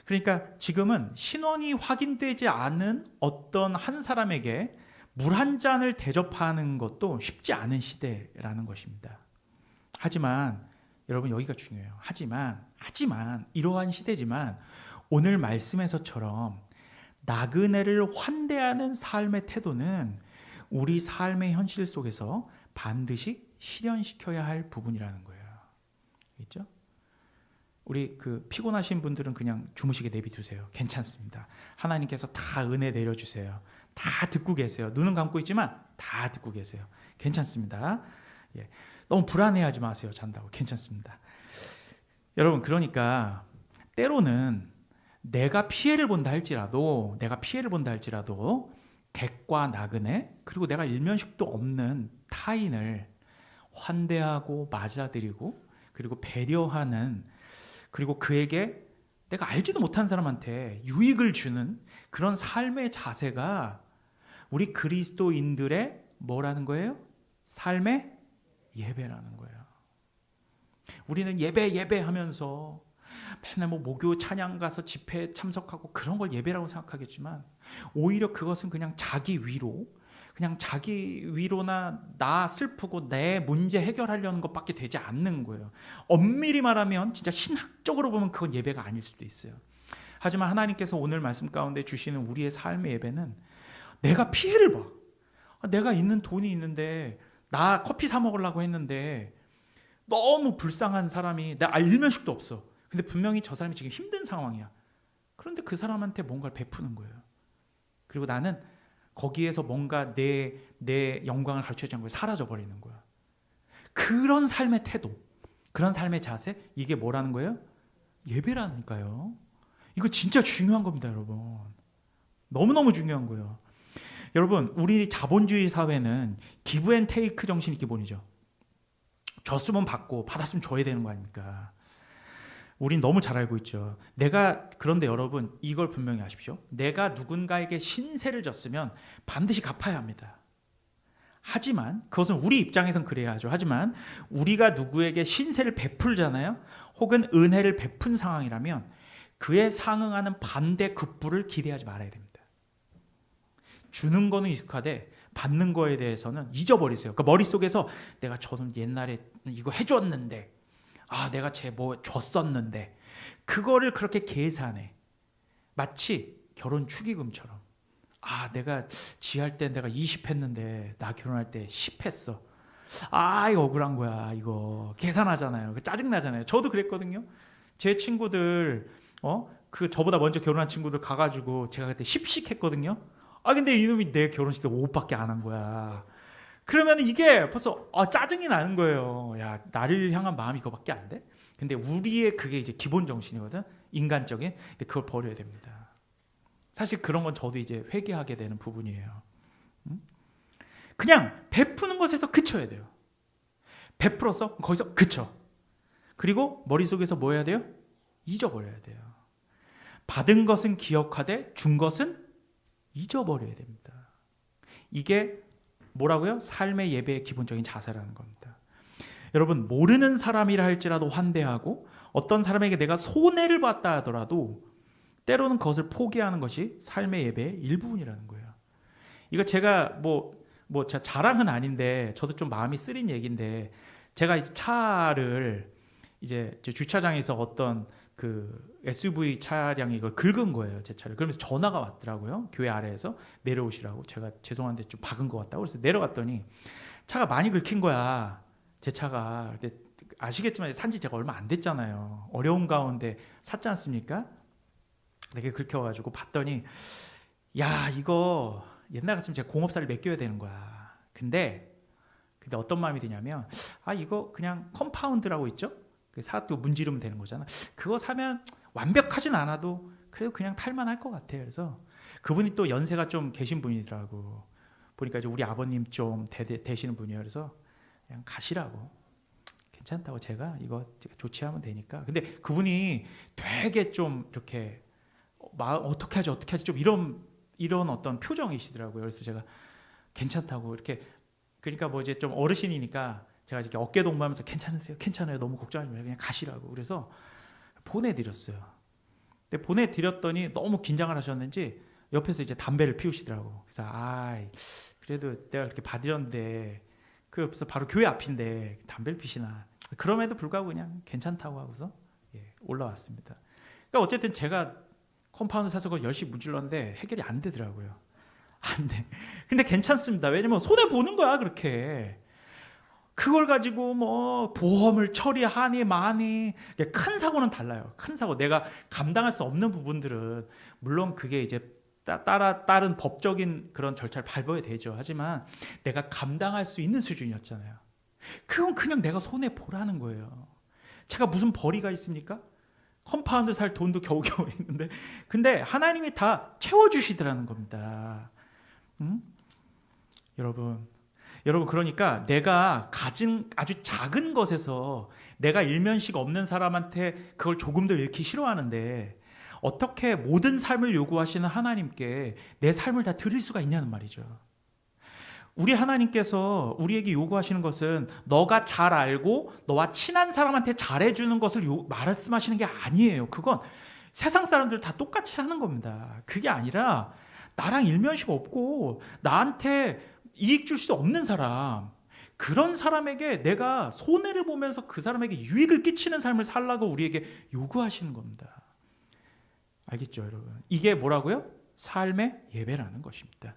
그러니까 지금은 신원이 확인되지 않은 어떤 한 사람에게 물 한 잔을 대접하는 것도 쉽지 않은 시대라는 것입니다. 하지만 여러분, 여기가 중요해요. 하지만 이러한 시대지만 오늘 말씀에서처럼 나그네를 환대하는 삶의 태도는 우리 삶의 현실 속에서 반드시 실현시켜야 할 부분이라는 거예요. 있죠? 우리 그 피곤하신 분들은 그냥 주무시게 내비두세요. 괜찮습니다. 하나님께서 다 은혜 내려주세요. 다 듣고 계세요. 눈은 감고 있지만 다 듣고 계세요. 괜찮습니다. 예. 너무 불안해하지 마세요. 잔다고. 괜찮습니다. 여러분, 그러니까 때로는 내가 피해를 본다 할지라도 객과 나그네, 그리고 내가 일면식도 없는 타인을 환대하고 맞아들이고 그리고 배려하는, 그리고 그에게 내가 알지도 못한 사람한테 유익을 주는 그런 삶의 자세가 우리 그리스도인들의 뭐라는 거예요? 삶의 예배라는 거예요. 우리는 예배 하면서 맨날 뭐 목요 찬양 가서 집회에 참석하고 그런 걸 예배라고 생각하겠지만 오히려 그것은 그냥 자기 위로나 나 슬프고 내 문제 해결하려는 것밖에 되지 않는 거예요. 엄밀히 말하면 진짜 신학적으로 보면 그건 예배가 아닐 수도 있어요. 하지만 하나님께서 오늘 말씀 가운데 주시는 우리의 삶의 예배는 내가 피해를 봐. 내가 있는 돈이 있는데 나 커피 사 먹으려고 했는데 너무 불쌍한 사람이, 나 일면식도 없어. 근데 분명히 저 사람이 지금 힘든 상황이야. 그런데 그 사람한테 뭔가를 베푸는 거예요. 그리고 나는 거기에서 뭔가 내 영광을 가르쳐주지 않고 사라져버리는 거야. 그런 삶의 태도, 그런 삶의 자세, 이게 뭐라는 거예요? 예배라니까요. 이거 진짜 중요한 겁니다, 여러분. 너무너무 중요한 거예요. 여러분, 우리 자본주의 사회는 기브 앤 테이크 정신이 기본이죠. 줬으면 받고 받았으면 줘야 되는 거 아닙니까? 우린 너무 잘 알고 있죠. 그런데 여러분, 이걸 분명히 아십시오. 내가 누군가에게 신세를 졌으면 반드시 갚아야 합니다. 하지만 그것은 우리 입장에선 그래야 하죠. 하지만 우리가 누구에게 신세를 베풀잖아요. 혹은 은혜를 베푼 상황이라면 그에 상응하는 반대 급부를 기대하지 말아야 됩니다. 주는 거는 익숙하되 받는 거에 대해서는 잊어버리세요. 그러니까 머릿속에서 내가 저는 옛날에 이거 해줬는데, 내가 뭐 줬었는데, 그거를 그렇게 계산해. 마치 결혼 축의금처럼. 내가 지할 때 내가 20 했는데 나 결혼할 때 10 했어. 이거 억울한 거야. 이거 계산하잖아요. 짜증나잖아요. 저도 그랬거든요. 제 친구들 저보다 먼저 결혼한 친구들 가가지고 제가 그때 10씩 했거든요. 근데 이놈이 내 결혼식 때 5밖에 안 한 거야. 그러면 이게 벌써 짜증이 나는 거예요. 야, 나를 향한 마음이 이거밖에 안 돼? 근데 우리의 그게 이제 기본 정신이거든. 인간적인. 근데 그걸 버려야 됩니다. 사실 그런 건 저도 이제 회개하게 되는 부분이에요. 그냥 베푸는 것에서 그쳐야 돼요. 베풀어서 거기서 그쳐. 그리고 머릿속에서 뭐 해야 돼요? 잊어버려야 돼요. 받은 것은 기억하되 준 것은 잊어버려야 됩니다. 이게 뭐라고요? 삶의 예배의 기본적인 자세라는 겁니다. 여러분, 모르는 사람이라 할지라도 환대하고 어떤 사람에게 내가 손해를 봤다 하더라도 때로는 그것을 포기하는 것이 삶의 예배의 일부분이라는 거예요. 이거 제가 제가 자랑은 아닌데 저도 좀 마음이 쓰린 얘기인데, 제가 이제 차를 이제 주차장에서 어떤 그 SUV 차량이 이걸 긁은 거예요, 제 차를. 그러면서 전화가 왔더라고요. 교회 아래에서 내려오시라고. 제가 죄송한데 좀 박은 것 같다고. 그래서 내려갔더니 차가 많이 긁힌 거야, 제 차가. 근데 아시겠지만 산지 제가 얼마 안 됐잖아요. 어려운 가운데 샀지 않습니까? 되게 긁혀가지고 봤더니, 야, 이거 옛날 같으면 제가 공업사를 맡겨야 되는 거야. 근데 어떤 마음이 드냐면, 이거 그냥 컴파운드라고 있죠? 사도 문지르면 되는 거잖아. 그거 사면 완벽하진 않아도 그래도 그냥 탈만할 것 같아요. 그래서 그분이 또 연세가 좀 계신 분이더라고. 보니까 이제 우리 아버님 좀 되시는 분이에요. 그래서 그냥 가시라고 괜찮다고 제가 이거 조치하면 되니까. 근데 그분이 되게 좀 이렇게 어떻게 하지 좀 이런 어떤 표정이시더라고요. 그래서 제가 괜찮다고 이렇게, 그러니까 뭐 이제 좀 어르신이니까 제가 이렇게 어깨 동무하면서 괜찮으세요? 괜찮아요. 너무 걱정하지 마요. 그냥 가시라고. 그래서 보내드렸어요. 근데 보내드렸더니 너무 긴장을 하셨는지 옆에서 이제 담배를 피우시더라고. 그래서 그래도 내가 이렇게 받으렸는데 그 옆에서 바로 교회 앞인데 담배를 피시나. 그럼에도 불구하고 그냥 괜찮다고 하고서 올라왔습니다. 그러니까 어쨌든 제가 컴파운드 사서 그걸 열심히 문질렀는데 해결이 안 되더라고요. 안 돼. 근데 괜찮습니다. 왜냐면 손해 보는 거야 그렇게. 그걸 가지고 뭐 보험을 처리하니 마니, 큰 사고는 달라요. 큰 사고, 내가 감당할 수 없는 부분들은 물론 그게 이제 따른 법적인 그런 절차를 밟아야 되죠. 하지만 내가 감당할 수 있는 수준이었잖아요. 그건 그냥 내가 손해 보라는 거예요. 제가 무슨 벌이가 있습니까? 컴파운드 살 돈도 겨우겨우 있는데, 근데 하나님이 다 채워주시더라는 겁니다. 여러분 그러니까 내가 가진 아주 작은 것에서 내가 일면식 없는 사람한테 그걸 조금 더 잃기 싫어하는데 어떻게 모든 삶을 요구하시는 하나님께 내 삶을 다 드릴 수가 있냐는 말이죠. 우리 하나님께서 우리에게 요구하시는 것은 너가 잘 알고 너와 친한 사람한테 잘해주는 것을 말씀하시는 게 아니에요. 그건 세상 사람들 다 똑같이 하는 겁니다. 그게 아니라 나랑 일면식 없고 나한테 이익 줄 수 없는 사람, 그런 사람에게 내가 손해를 보면서 그 사람에게 유익을 끼치는 삶을 살라고 우리에게 요구하시는 겁니다. 알겠죠, 여러분? 이게 뭐라고요? 삶의 예배라는 것입니다.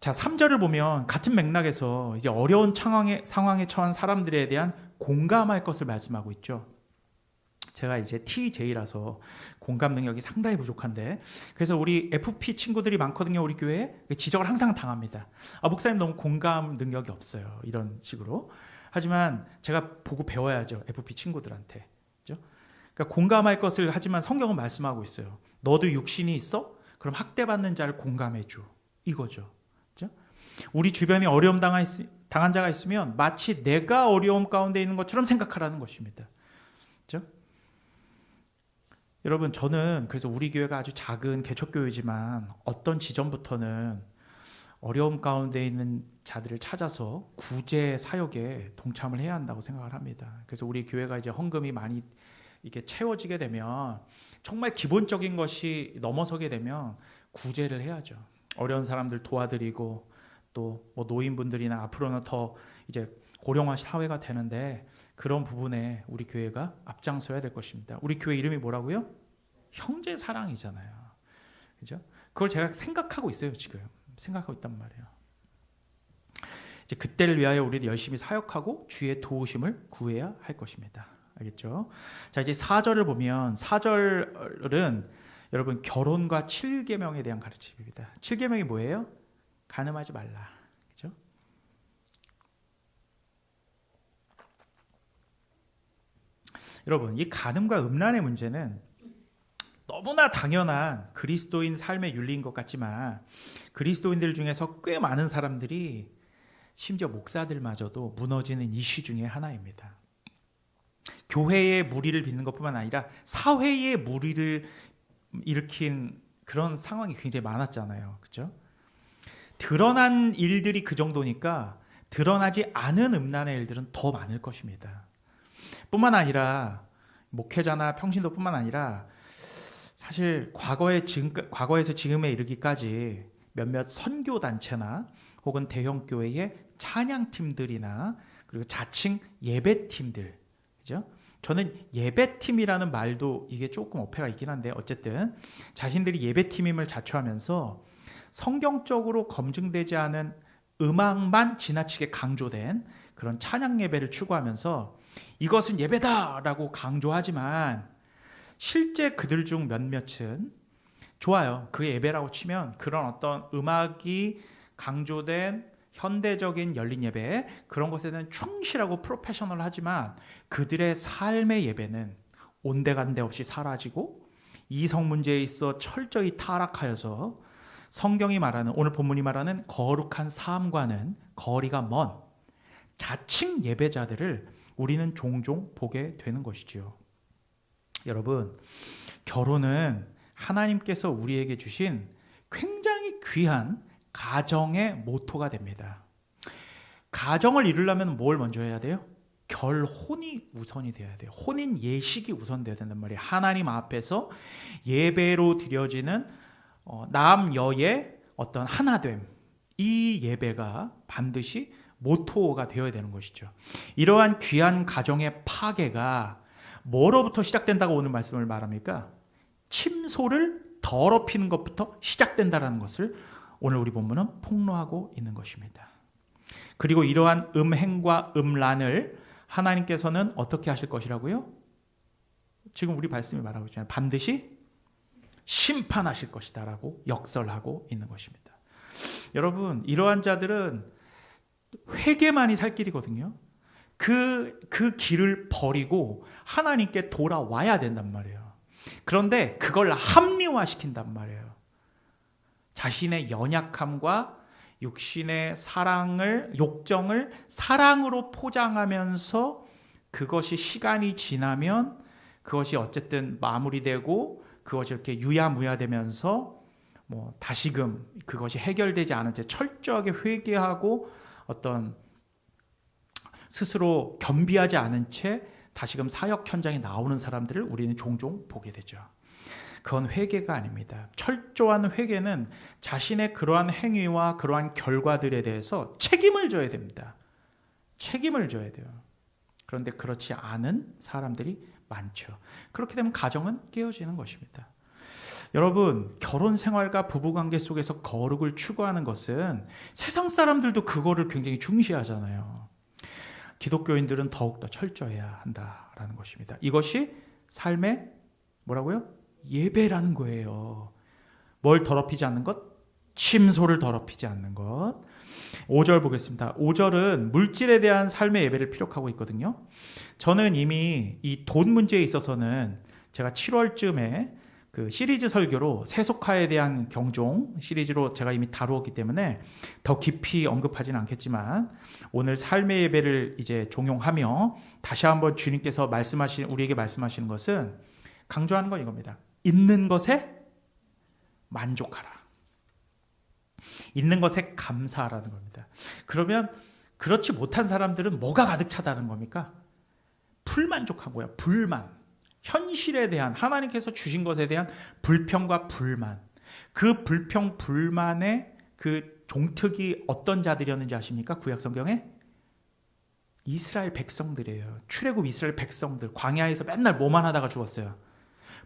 자, 3절을 보면 같은 맥락에서 이제 어려운 상황에 처한 사람들에 대한 공감할 것을 말씀하고 있죠. 제가 이제 TJ라서 공감 능력이 상당히 부족한데, 그래서 우리 FP 친구들이 많거든요. 우리 교회에. 지적을 항상 당합니다. 목사님 너무 공감 능력이 없어요. 이런 식으로. 하지만 제가 보고 배워야죠. FP 친구들한테. 그렇죠? 그러니까 공감할 것을, 하지만 성경은 말씀하고 있어요. 너도 육신이 있어? 그럼 학대받는 자를 공감해줘. 이거죠. 그렇죠? 우리 주변에 어려움 당한 자가 있으면 마치 내가 어려움 가운데 있는 것처럼 생각하라는 것입니다. 그렇죠? 여러분, 저는 그래서 우리 교회가 아주 작은 개척교회지만 어떤 지점부터는 어려움 가운데 있는 자들을 찾아서 구제 사역에 동참을 해야 한다고 생각을 합니다. 그래서 우리 교회가 이제 헌금이 많이 이게 채워지게 되면, 정말 기본적인 것이 넘어서게 되면 구제를 해야죠. 어려운 사람들 도와드리고, 또 뭐 노인분들이나 앞으로는 더 이제 고령화 사회가 되는데 그런 부분에 우리 교회가 앞장서야 될 것입니다. 우리 교회 이름이 뭐라고요? 형제 사랑이잖아요. 그죠? 그걸 제가 생각하고 있어요. 지금 생각하고 있단 말이에요. 이제 그때를 위하여 우리는 열심히 사역하고 주의 도우심을 구해야 할 것입니다. 알겠죠? 자, 이제 4절을 보면, 4절은 여러분 결혼과 7계명에 대한 가르침입니다. 7계명이 뭐예요? 간음하지 말라. 그죠? 여러분, 이 간음과 음란의 문제는 너무나 당연한 그리스도인 삶의 윤리인 것 같지만, 그리스도인들 중에서 꽤 많은 사람들이, 심지어 목사들마저도 무너지는 이슈 중에 하나입니다. 교회의 무리를 빚는 것뿐만 아니라 사회의 무리를 일으킨 그런 상황이 굉장히 많았잖아요. 그렇죠? 드러난 일들이 그 정도니까 드러나지 않은 음란의 일들은 더 많을 것입니다. 뿐만 아니라 목회자나 평신도뿐만 아니라 사실 과거에서 지금에 이르기까지 몇몇 선교단체나 혹은 대형 교회의 찬양팀들이나 그리고 자칭 예배팀들, 그죠? 저는 예배팀이라는 말도 이게 조금 어폐가 있긴 한데, 어쨌든 자신들이 예배팀임을 자처하면서 성경적으로 검증되지 않은 음악만 지나치게 강조된 그런 찬양 예배를 추구하면서 이것은 예배다라고 강조하지만, 실제 그들 중 몇몇은 좋아요. 그게 예배라고 치면 그런 어떤 음악이 강조된 현대적인 열린 예배, 그런 것에는 충실하고 프로페셔널하지만 그들의 삶의 예배는 온데간데 없이 사라지고 이성 문제에 있어 철저히 타락하여서 성경이 말하는, 오늘 본문이 말하는 거룩한 삶과는 거리가 먼 자칭 예배자들을 우리는 종종 보게 되는 것이지요. 여러분, 결혼은 하나님께서 우리에게 주신 굉장히 귀한 가정의 모토가 됩니다. 가정을 이루려면 뭘 먼저 해야 돼요? 결혼이 우선이 돼야 돼요. 혼인 예식이 우선돼야 된단 말이에요. 하나님 앞에서 예배로 드려지는 남여의 어떤 하나됨, 이 예배가 반드시 모토가 되어야 되는 것이죠. 이러한 귀한 가정의 파괴가 뭐로부터 시작된다고 오늘 말씀을 말합니까? 침소를 더럽히는 것부터 시작된다라는 것을 오늘 우리 본문은 폭로하고 있는 것입니다. 그리고 이러한 음행과 음란을 하나님께서는 어떻게 하실 것이라고요? 지금 우리 말씀이 말하고 있잖아요. 반드시 심판하실 것이다 라고 역설하고 있는 것입니다. 여러분, 이러한 자들은 회개만이 살 길이거든요. 그 길을 버리고 하나님께 돌아와야 된단 말이에요. 그런데 그걸 합리화시킨단 말이에요. 자신의 연약함과 육신의 욕정을 사랑으로 포장하면서 그것이 시간이 지나면 그것이 어쨌든 마무리되고 그것이 이렇게 유야무야되면서 다시금 그것이 해결되지 않은 채 철저하게 회개하고 어떤 스스로 겸비하지 않은 채 다시금 사역 현장에 나오는 사람들을 우리는 종종 보게 되죠. 그건 회개가 아닙니다. 철저한 회개는 자신의 그러한 행위와 그러한 결과들에 대해서 책임을 져야 됩니다. 책임을 져야 돼요. 그런데 그렇지 않은 사람들이 많죠. 그렇게 되면 가정은 깨어지는 것입니다. 여러분, 결혼 생활과 부부관계 속에서 거룩을 추구하는 것은 세상 사람들도 그거를 굉장히 중시하잖아요. 기독교인들은 더욱더 철저해야 한다라는 것입니다. 이것이 삶의 뭐라고요? 예배라는 거예요. 뭘 더럽히지 않는 것? 침소를 더럽히지 않는 것. 5절 보겠습니다. 5절은 물질에 대한 삶의 예배를 피력하고 있거든요. 저는 이미 이 돈 문제에 있어서는 제가 7월쯤에 그 시리즈 설교로 세속화에 대한 경종 시리즈로 제가 이미 다루었기 때문에 더 깊이 언급하지는 않겠지만 오늘 삶의 예배를 이제 종용하며 다시 한번 주님께서 우리에게 말씀하시는 것은 강조하는 건 이겁니다. 있는 것에 만족하라. 있는 것에 감사하라는 겁니다. 그러면 그렇지 못한 사람들은 뭐가 가득 차다는 겁니까? 불만족한 거야. 불만. 현실에 대한 하나님께서 주신 것에 대한 불평과 불만. 그 불평 불만의 그 종특이 어떤 자들이었는지 아십니까? 구약 성경에 이스라엘 백성들이에요. 출애굽 이스라엘 백성들 광야에서 맨날 뭐만 하다가 죽었어요.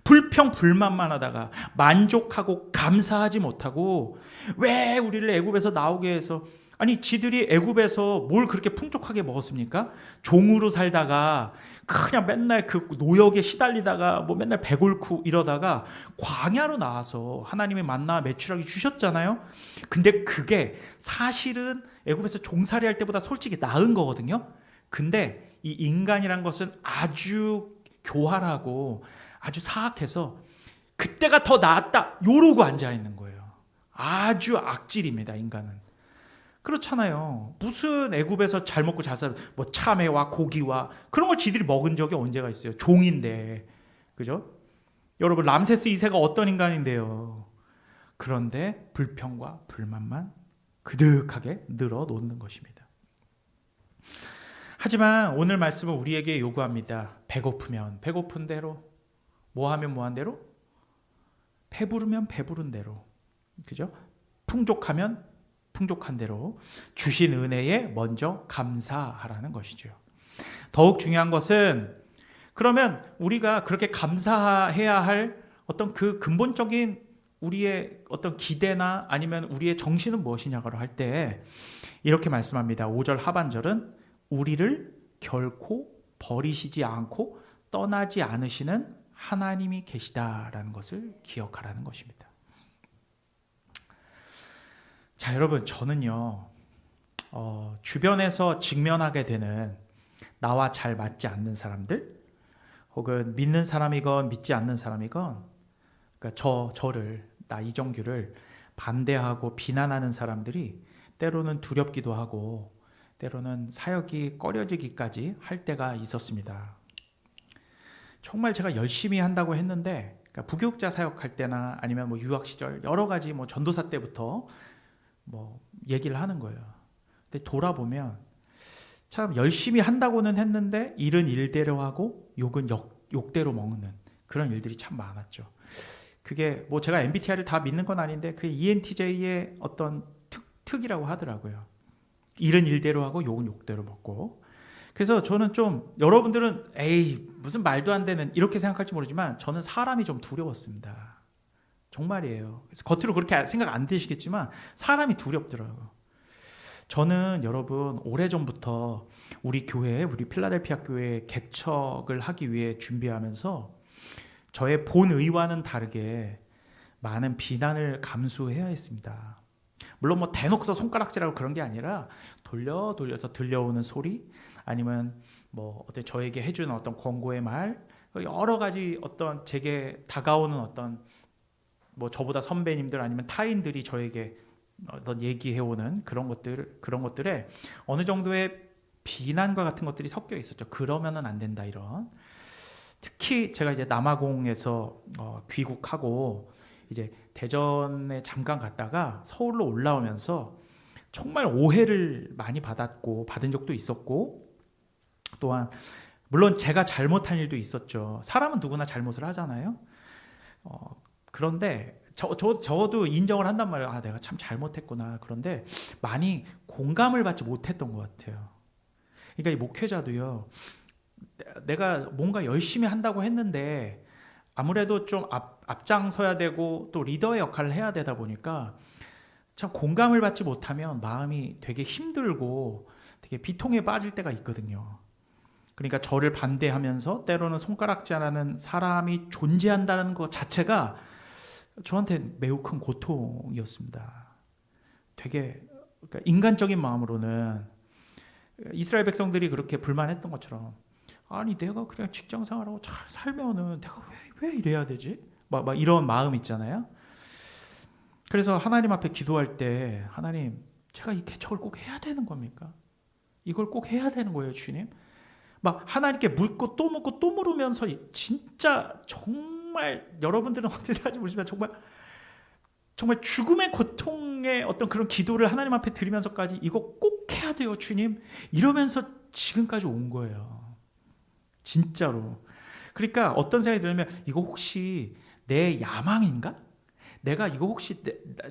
불평 불만만 하다가 만족하고 감사하지 못하고 왜 우리를 애굽에서 나오게 해서 아니 지들이 애굽에서 뭘 그렇게 풍족하게 먹었습니까? 종으로 살다가 그냥 맨날 그 노역에 시달리다가 맨날 배골고 이러다가 광야로 나와서 하나님의 만나 메추라기 주셨잖아요. 근데 그게 사실은 애굽에서 종살이 할 때보다 솔직히 나은 거거든요. 근데 이 인간이란 것은 아주 교활하고 아주 사악해서 그때가 더 나았다 요러고 앉아있는 거예요. 아주 악질입니다. 인간은. 그렇잖아요. 무슨 애굽에서 잘 먹고 잘 살 참외와 고기와 그런 걸 지들이 먹은 적이 언제가 있어요. 종인데. 그죠? 여러분 람세스 2세가 어떤 인간인데요. 그런데 불평과 불만만 그득하게 늘어놓는 것입니다. 하지만 오늘 말씀은 우리에게 요구합니다. 배고프면 배고픈 대로, 뭐하면 뭐한 대로, 배부르면 배부른 대로, 그죠? 풍족하면 풍족한 대로 주신 은혜에 먼저 감사하라는 것이죠. 더욱 중요한 것은 그러면 우리가 그렇게 감사해야 할 어떤 그 근본적인 우리의 어떤 기대나 아니면 우리의 정신은 무엇이냐고 할 때 이렇게 말씀합니다. 5절 하반절은 우리를 결코 버리시지 않고 떠나지 않으시는 하나님이 계시다라는 것을 기억하라는 것입니다. 자, 여러분, 저는요, 주변에서 직면하게 되는 나와 잘 맞지 않는 사람들, 혹은 믿는 사람이건 믿지 않는 사람이건, 그러니까 나 이정규를 반대하고 비난하는 사람들이 때로는 두렵기도 하고, 때로는 사역이 꺼려지기까지 할 때가 있었습니다. 정말 제가 열심히 한다고 했는데, 그러니까 부교육자 사역할 때나 아니면 뭐 유학 시절 여러 가지 뭐 전도사 때부터 뭐 얘기를 하는 거예요. 근데 돌아보면 참 열심히 한다고는 했는데 일은 일대로 하고 욕은 욕대로 먹는 그런 일들이 참 많았죠. 그게 뭐 제가 MBTI를 다 믿는 건 아닌데 그게 ENTJ의 어떤 특이라고 하더라고요. 일은 일대로 하고 욕은 욕대로 먹고. 그래서 저는 좀 여러분들은 에이 무슨 말도 안 되는 이렇게 생각할지 모르지만 저는 사람이 좀 두려웠습니다. 정말이에요. 그래서 겉으로 그렇게 생각 안 드시겠지만 사람이 두렵더라고요. 저는 여러분 오래전부터 우리 교회, 우리 필라델피아 교회 개척을 하기 위해 준비하면서 저의 본의와는 다르게 많은 비난을 감수해야 했습니다. 물론 뭐 대놓고서 손가락질하고 그런 게 아니라 돌려서 들려오는 소리 아니면 뭐 어떤 저에게 해주는 어떤 권고의 말 여러 가지 어떤 제게 다가오는 어떤 뭐 저보다 선배님들 아니면 타인들이 저에게 어떤 얘기해오는 그런 것들에 어느 정도의 비난과 같은 것들이 섞여 있었죠. 그러면은 안 된다 이런. 특히 제가 이제 남아공에서 귀국하고 이제 대전에 잠깐 갔다가 서울로 올라오면서 정말 오해를 많이 받은 적도 있었고 또한 물론 제가 잘못한 일도 있었죠. 사람은 누구나 잘못을 하잖아요. 그런데 저도 인정을 한단 말이에요. 아, 내가 참 잘못했구나. 그런데 많이 공감을 받지 못했던 것 같아요. 그러니까 이 목회자도요. 내가 뭔가 열심히 한다고 했는데 아무래도 좀 앞장서야 되고 또 리더의 역할을 해야 되다 보니까 참 공감을 받지 못하면 마음이 되게 힘들고 되게 비통에 빠질 때가 있거든요. 그러니까 저를 반대하면서 때로는 손가락질하는 사람이 존재한다는 것 자체가 저한테 매우 큰 고통이었습니다. 되게 그러니까 인간적인 마음으로는 이스라엘 백성들이 그렇게 불만했던 것처럼 아니 내가 그냥 직장 생활하고 잘 살면은 내가 왜 이래야 되지? 막 이런 마음 있잖아요. 그래서 하나님 앞에 기도할 때 하나님 제가 이 개척을 꼭 해야 되는 겁니까? 이걸 꼭 해야 되는 거예요, 주님? 막 하나님께 묻고 또 묻고 또 물으면서 진짜 정말 여러분들은 어떻게 할지 모르지만 정말 죽음의 고통의 어떤 그런 기도를 하나님 앞에 드리면서까지 이거 꼭 해야 돼요, 주님. 이러면서 지금까지 온 거예요. 진짜로. 그러니까 어떤 생각이 들면 이거 혹시 내 야망인가? 내가 이거 혹시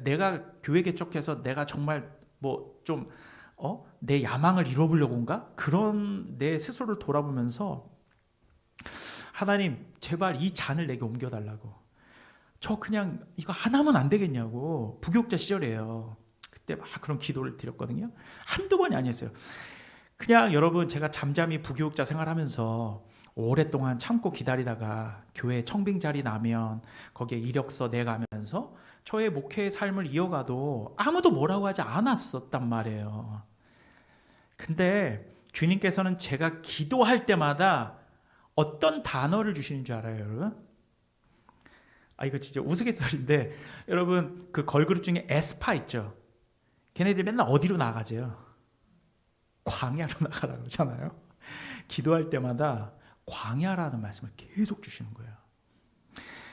내가 교회 개척해서 내가 정말 뭐 좀 내 야망을 이뤄보려고인가? 그런 내 스스로를 돌아보면서 하나님 제발 이 잔을 내게 옮겨달라고. 저 그냥 이거 하나면 안 되겠냐고. 부교육자 시절이에요. 그때 막 그런 기도를 드렸거든요. 한두 번이 아니었어요. 그냥 여러분 제가 잠잠히 부교육자 생활하면서 오랫동안 참고 기다리다가 교회 청빙 자리 나면 거기에 이력서 내가면서 저의 목회의 삶을 이어가도 아무도 뭐라고 하지 않았었단 말이에요. 근데 주님께서는 제가 기도할 때마다 어떤 단어를 주시는 줄 알아요, 여러분? 아 이거 진짜 우스갯소리인데 여러분 그 걸그룹 중에 에스파 있죠? 걔네들 맨날 어디로 나가죠? 광야로 나가라고 하잖아요. 기도할 때마다 광야라는 말씀을 계속 주시는 거예요.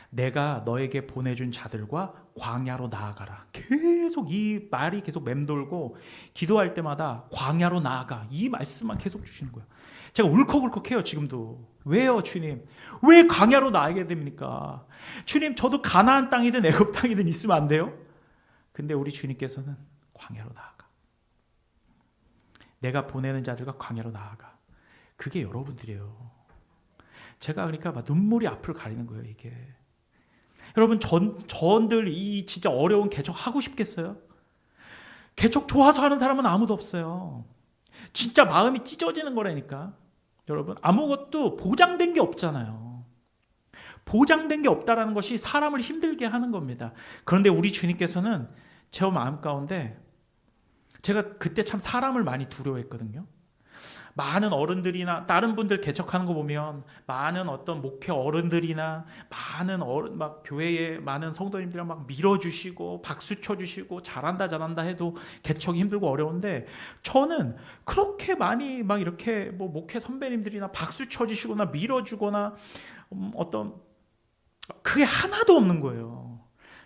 내가 너에게 보내준 자들과 광야로 나아가라. 계속 이 말이 계속 맴돌고 기도할 때마다 광야로 나아가. 이 말씀만 계속 주시는 거예요. 제가 울컥울컥해요 지금도. 왜요 주님? 왜 광야로 나아가게 됩니까? 주님 저도 가나안 땅이든 애굽 땅이든 있으면 안 돼요? 근데 우리 주님께서는 광야로 나아가. 내가 보내는 자들과 광야로 나아가. 그게 여러분들이에요. 제가 그러니까 막 눈물이 앞을 가리는 거예요 이게. 여러분 전들 이 진짜 어려운 개척 하고 싶겠어요? 개척 좋아서 하는 사람은 아무도 없어요. 진짜 마음이 찢어지는 거라니까. 여러분 아무것도 보장된 게 없잖아요. 보장된 게 없다라는 것이 사람을 힘들게 하는 겁니다. 그런데 우리 주님께서는 제 마음 가운데 제가 그때 참 사람을 많이 두려워했거든요. 많은 어른들이나 다른 분들 개척하는 거 보면 많은 어떤 목회 어른들이나 많은 어른 막 교회에 많은 성도님들이랑 막 밀어주시고 박수 쳐주시고 잘한다 잘한다 해도 개척이 힘들고 어려운데 저는 그렇게 많이 막 이렇게 뭐 목회 선배님들이나 박수 쳐주시거나 밀어주거나 어떤 그게 하나도 없는 거예요.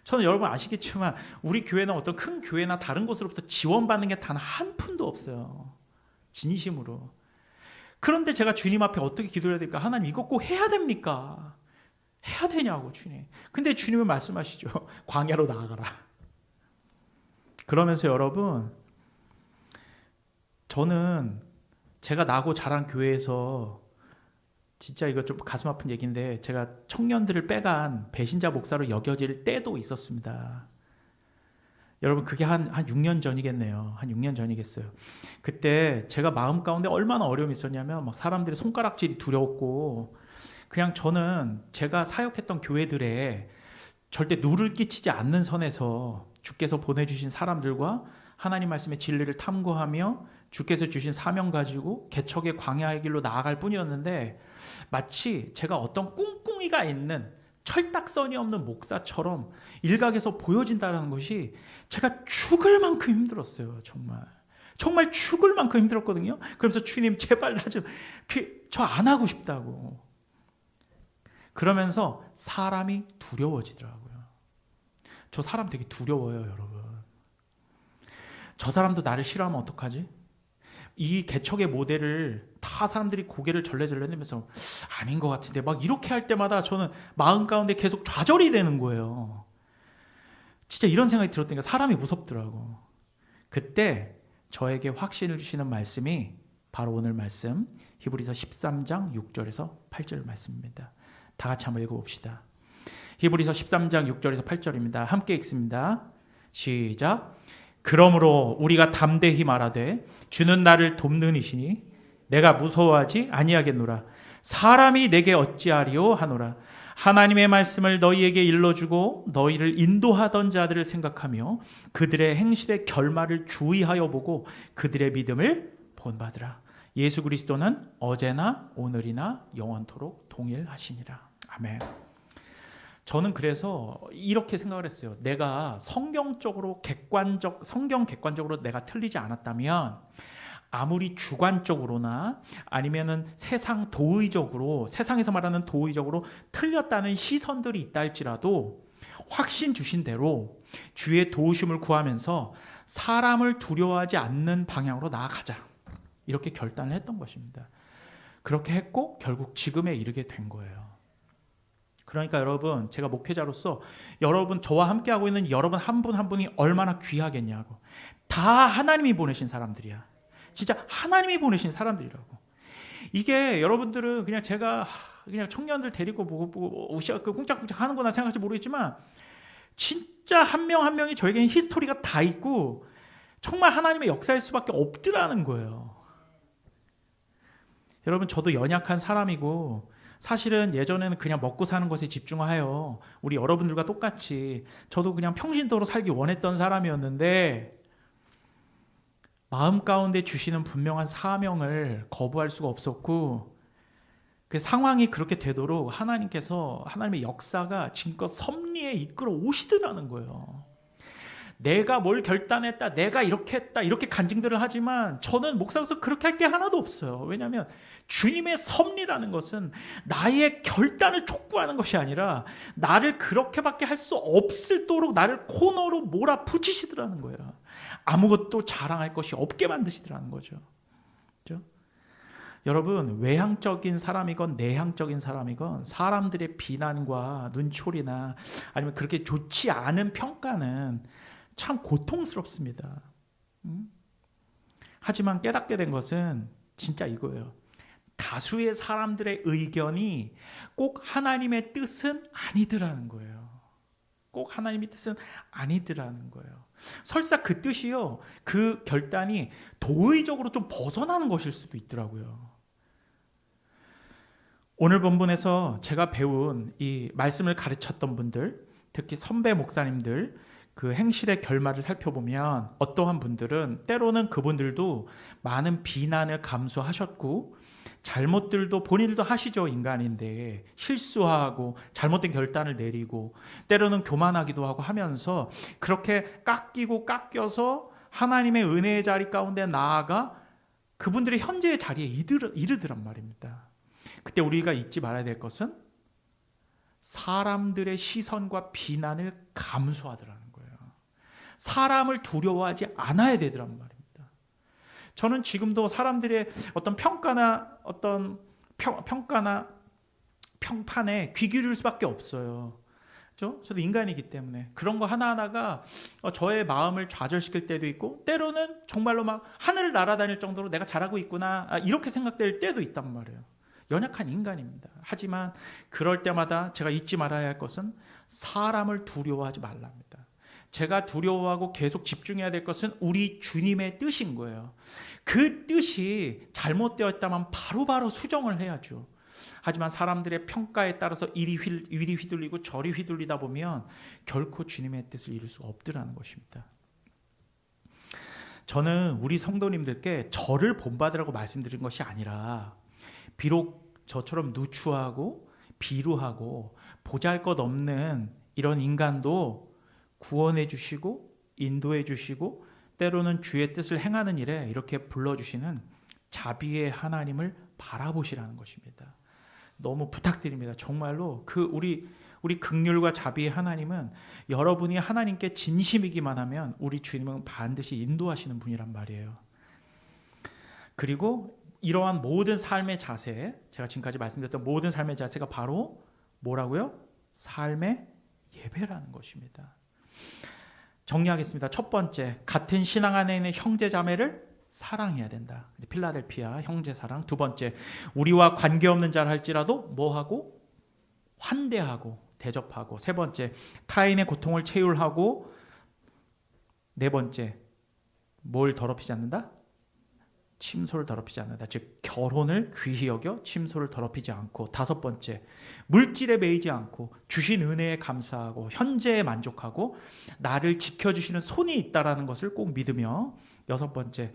저는 여러분 아시겠지만 우리 교회는 어떤 큰 교회나 다른 곳으로부터 지원받는 게 단 한 푼도 없어요. 진심으로. 그런데 제가 주님 앞에 어떻게 기도해야 될까? 하나님 이거 꼭 해야 됩니까? 해야 되냐고 주님. 근데 주님은 말씀하시죠. 광야로 나아가라. 그러면서 여러분 저는 제가 나고 자란 교회에서 진짜 이거 좀 가슴 아픈 얘기인데 제가 청년들을 빼간 배신자 목사로 여겨질 때도 있었습니다. 여러분 그게 한 6년 전이겠네요. 한 6년 전이겠어요. 그때 제가 마음 가운데 얼마나 어려움이 있었냐면 막 사람들의 손가락질이 두려웠고 그냥 저는 제가 사역했던 교회들에 절대 누를 끼치지 않는 선에서 주께서 보내주신 사람들과 하나님 말씀의 진리를 탐구하며 주께서 주신 사명 가지고 개척의 광야의 길로 나아갈 뿐이었는데 마치 제가 어떤 꿍꿍이가 있는 철딱선이 없는 목사처럼 일각에서 보여진다는 것이 제가 죽을 만큼 힘들었어요. 정말 죽을 만큼 힘들었거든요. 그러면서 주님 제발 나 좀 저 안 하고 싶다고. 그러면서 사람이 두려워지더라고요. 저 사람 되게 두려워요, 여러분. 저 사람도 나를 싫어하면 어떡하지? 이 개척의 모델을 다 사람들이 고개를 절레절레 내면서 아닌 것 같은데 막 이렇게 할 때마다 저는 마음 가운데 계속 좌절이 되는 거예요. 진짜 이런 생각이 들었다니까 사람이 무섭더라고. 그때 저에게 확신을 주시는 말씀이 바로 오늘 말씀 히브리서 13장 6절에서 8절 말씀입니다. 다 같이 한번 읽어봅시다. 히브리서 13장 6절에서 8절입니다. 함께 읽습니다. 시작. 그러므로 우리가 담대히 말하되 주는 나를 돕는 이시니 내가 무서워하지 아니하겠노라. 사람이 내게 어찌하리요 하노라. 하나님의 말씀을 너희에게 일러주고 너희를 인도하던 자들을 생각하며 그들의 행실의 결말을 주의하여 보고 그들의 믿음을 본받으라. 예수 그리스도는 어제나 오늘이나 영원토록 동일하시니라. 아멘. 저는 그래서 이렇게 생각을 했어요. 내가 성경 객관적으로 내가 틀리지 않았다면 아무리 주관적으로나 아니면은 세상에서 말하는 도의적으로 틀렸다는 시선들이 있다 할지라도 확신 주신 대로 주의 도우심을 구하면서 사람을 두려워하지 않는 방향으로 나아가자. 이렇게 결단을 했던 것입니다. 그렇게 했고 결국 지금에 이르게 된 거예요. 그러니까 여러분 제가 목회자로서 여러분 저와 함께하고 있는 여러분 한 분 한 분이 얼마나 귀하겠냐고. 다 하나님이 보내신 사람들이야. 진짜 하나님이 보내신 사람들이라고. 이게 여러분들은 그냥 제가 그냥 청년들 데리고 보고 쿵짝쿵짝 하는구나 생각할지 모르겠지만 진짜 한 명 한 명이 저에게는 히스토리가 다 있고 정말 하나님의 역사일 수밖에 없더라는 거예요. 여러분 저도 연약한 사람이고 사실은 예전에는 그냥 먹고 사는 것에 집중하여 우리 여러분들과 똑같이 저도 그냥 평신도로 살기 원했던 사람이었는데 마음 가운데 주시는 분명한 사명을 거부할 수가 없었고 그 상황이 그렇게 되도록 하나님께서 하나님의 역사가 지금껏 섭리에 이끌어 오시더라는 거예요. 내가 뭘 결단했다, 내가 이렇게 했다 이렇게 간증들을 하지만 저는 목사로서 그렇게 할 게 하나도 없어요. 왜냐하면 주님의 섭리라는 것은 나의 결단을 촉구하는 것이 아니라 나를 그렇게밖에 할 수 없을도록 나를 코너로 몰아붙이시더라는 거예요. 아무것도 자랑할 것이 없게 만드시더라는 거죠. 그렇죠? 여러분 외향적인 사람이건 내향적인 사람이건 사람들의 비난과 눈초리나 아니면 그렇게 좋지 않은 평가는 참 고통스럽습니다. 하지만 깨닫게 된 것은 진짜 이거예요. 다수의 사람들의 의견이 꼭 하나님의 뜻은 아니더라는 거예요. 꼭 하나님의 뜻은 아니더라는 거예요. 설사 그 뜻이요, 그 결단이 도의적으로 좀 벗어나는 것일 수도 있더라고요. 오늘 본문에서 제가 배운 이 말씀을 가르쳤던 분들, 특히 선배 목사님들, 그 행실의 결말을 살펴보면 어떠한 분들은 때로는 그분들도 많은 비난을 감수하셨고 잘못들도 본인들도 하시죠. 인간인데 실수하고 잘못된 결단을 내리고 때로는 교만하기도 하고 하면서 그렇게 깎여서 하나님의 은혜의 자리 가운데 나아가 그분들의 현재의 자리에 이르더란 말입니다. 그때 우리가 잊지 말아야 될 것은 사람들의 시선과 비난을 감수하더라는 거예요. 사람을 두려워하지 않아야 되더란 말입니다. 저는 지금도 사람들의 어떤 평가나 평판에 귀 기울일 수밖에 없어요. 그렇죠? 저도 인간이기 때문에 그런 거 하나하나가 저의 마음을 좌절시킬 때도 있고 때로는 정말로 막 하늘을 날아다닐 정도로 내가 잘하고 있구나 이렇게 생각될 때도 있단 말이에요. 연약한 인간입니다. 하지만 그럴 때마다 제가 잊지 말아야 할 것은 사람을 두려워하지 말랍니다. 제가 두려워하고 계속 집중해야 될 것은 우리 주님의 뜻인 거예요. 그 뜻이 잘못되었다면 바로바로 수정을 해야죠. 하지만 사람들의 평가에 따라서 이리 휘둘리고 저리 휘둘리다 보면 결코 주님의 뜻을 이룰 수가 없더라는 것입니다. 저는 우리 성도님들께 저를 본받으라고 말씀드린 것이 아니라 비록 저처럼 누추하고 비루하고 보잘것없는 이런 인간도 구원해 주시고 인도해 주시고 때로는 주의 뜻을 행하는 일에 이렇게 불러주시는 자비의 하나님을 바라보시라는 것입니다. 너무 부탁드립니다. 정말로 우리 긍휼과 자비의 하나님은 여러분이 하나님께 진심이기만 하면 우리 주님은 반드시 인도하시는 분이란 말이에요. 그리고 이러한 모든 삶의 자세, 제가 지금까지 말씀드렸던 모든 삶의 자세가 바로 뭐라고요? 삶의 예배라는 것입니다. 정리하겠습니다. 첫 번째, 같은 신앙 안에 있는 형제 자매를 사랑해야 된다. 필라델피아 형제 사랑. 두 번째, 우리와 관계없는 자를 할지라도 뭐하고? 환대하고 대접하고. 세 번째, 타인의 고통을 체휼하고. 네 번째, 뭘 더럽히지 않는다? 침소를 더럽히지 않는다. 즉 결혼을 귀히 여겨 침소를 더럽히지 않고. 다섯 번째, 물질에 매이지 않고 주신 은혜에 감사하고 현재에 만족하고 나를 지켜주시는 손이 있다라는 것을 꼭 믿으며. 여섯 번째,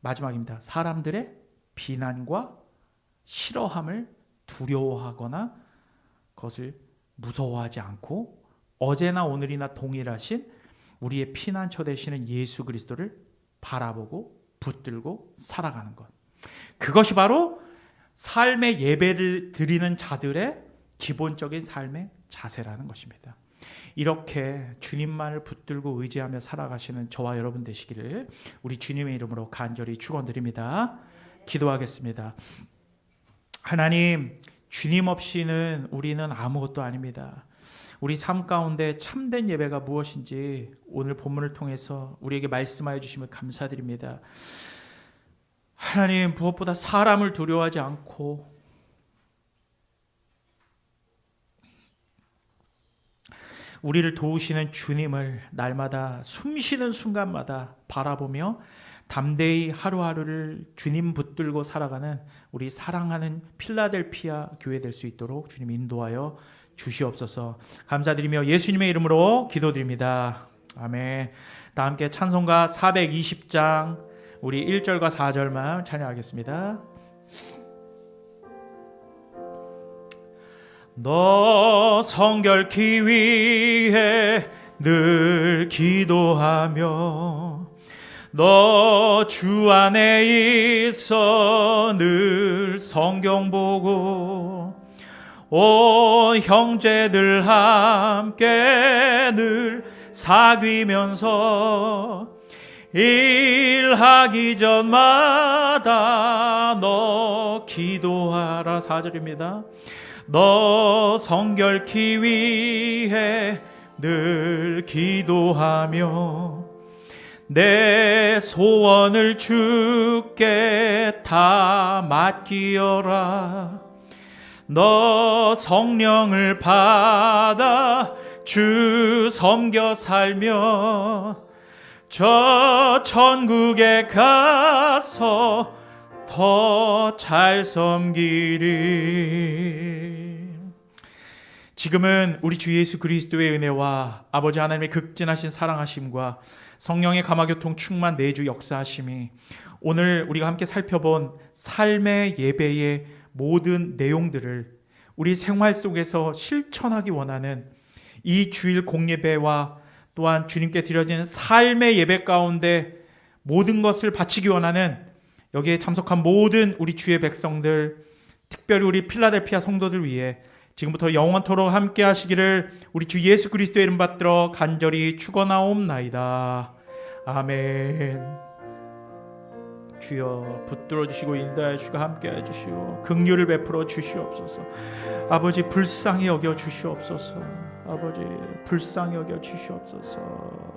마지막입니다. 사람들의 비난과 싫어함을 두려워하거나 그것을 무서워하지 않고 어제나 오늘이나 동일하신 우리의 피난처 되시는 예수 그리스도를 바라보고 붙들고 살아가는 것. 그것이 바로 삶의 예배를 드리는 자들의 기본적인 삶의 자세라는 것입니다. 이렇게 주님만을 붙들고 의지하며 살아가시는 저와 여러분 되시기를 우리 주님의 이름으로 간절히 축원드립니다. 기도하겠습니다. 하나님, 주님 없이는 우리는 아무것도 아닙니다. 우리 삶 가운데 참된 예배가 무엇인지 오늘 본문을 통해서 우리에게 말씀하여 주심을 감사드립니다. 하나님, 무엇보다 사람을 두려워하지 않고 우리를 도우시는 주님을 날마다 숨쉬는 순간마다 바라보며 담대히 하루하루를 주님 붙들고 살아가는 우리 사랑하는 필라델피아 교회 될 수 있도록 주님 인도하여 주시옵소서. 감사드리며 예수님의 이름으로 기도드립니다. 아멘. 다 함께 찬송가 420장 우리 1절과 4절만 찬양하겠습니다. 너 성결케 위해 늘 기도하며 너 주 안에 있어 늘 성경 보고 온 형제들 함께 늘 사귀면서 일하기 전마다 너 기도하라. 4절입니다. 너 성결케 위해 늘 기도하며 내 소원을 주께 다 맡기어라. 너 성령을 받아 주 섬겨 살며 저 천국에 가서 더 잘 섬기리. 지금은 우리 주 예수 그리스도의 은혜와 아버지 하나님의 극진하신 사랑하심과 성령의 감화교통 충만 내주 역사하심이 오늘 우리가 함께 살펴본 삶의 예배의 모든 내용들을 우리 생활 속에서 실천하기 원하는 이 주일 공예배와 또한 주님께 드려지는 삶의 예배 가운데 모든 것을 바치기 원하는 여기에 참석한 모든 우리 주의 백성들, 특별히 우리 필라델피아 성도들 위해 지금부터 영원토록 함께 하시기를 우리 주 예수 그리스도의 이름 받들어 간절히 축원하옵나이다. 아멘. 주여 붙들어 주시고 인도하여 주시고 함께 해주시오. 긍휼을 베풀어 주시옵소서. 아버지 불쌍히 여겨 주시옵소서. 아버지 불쌍히 여겨 주시옵소서.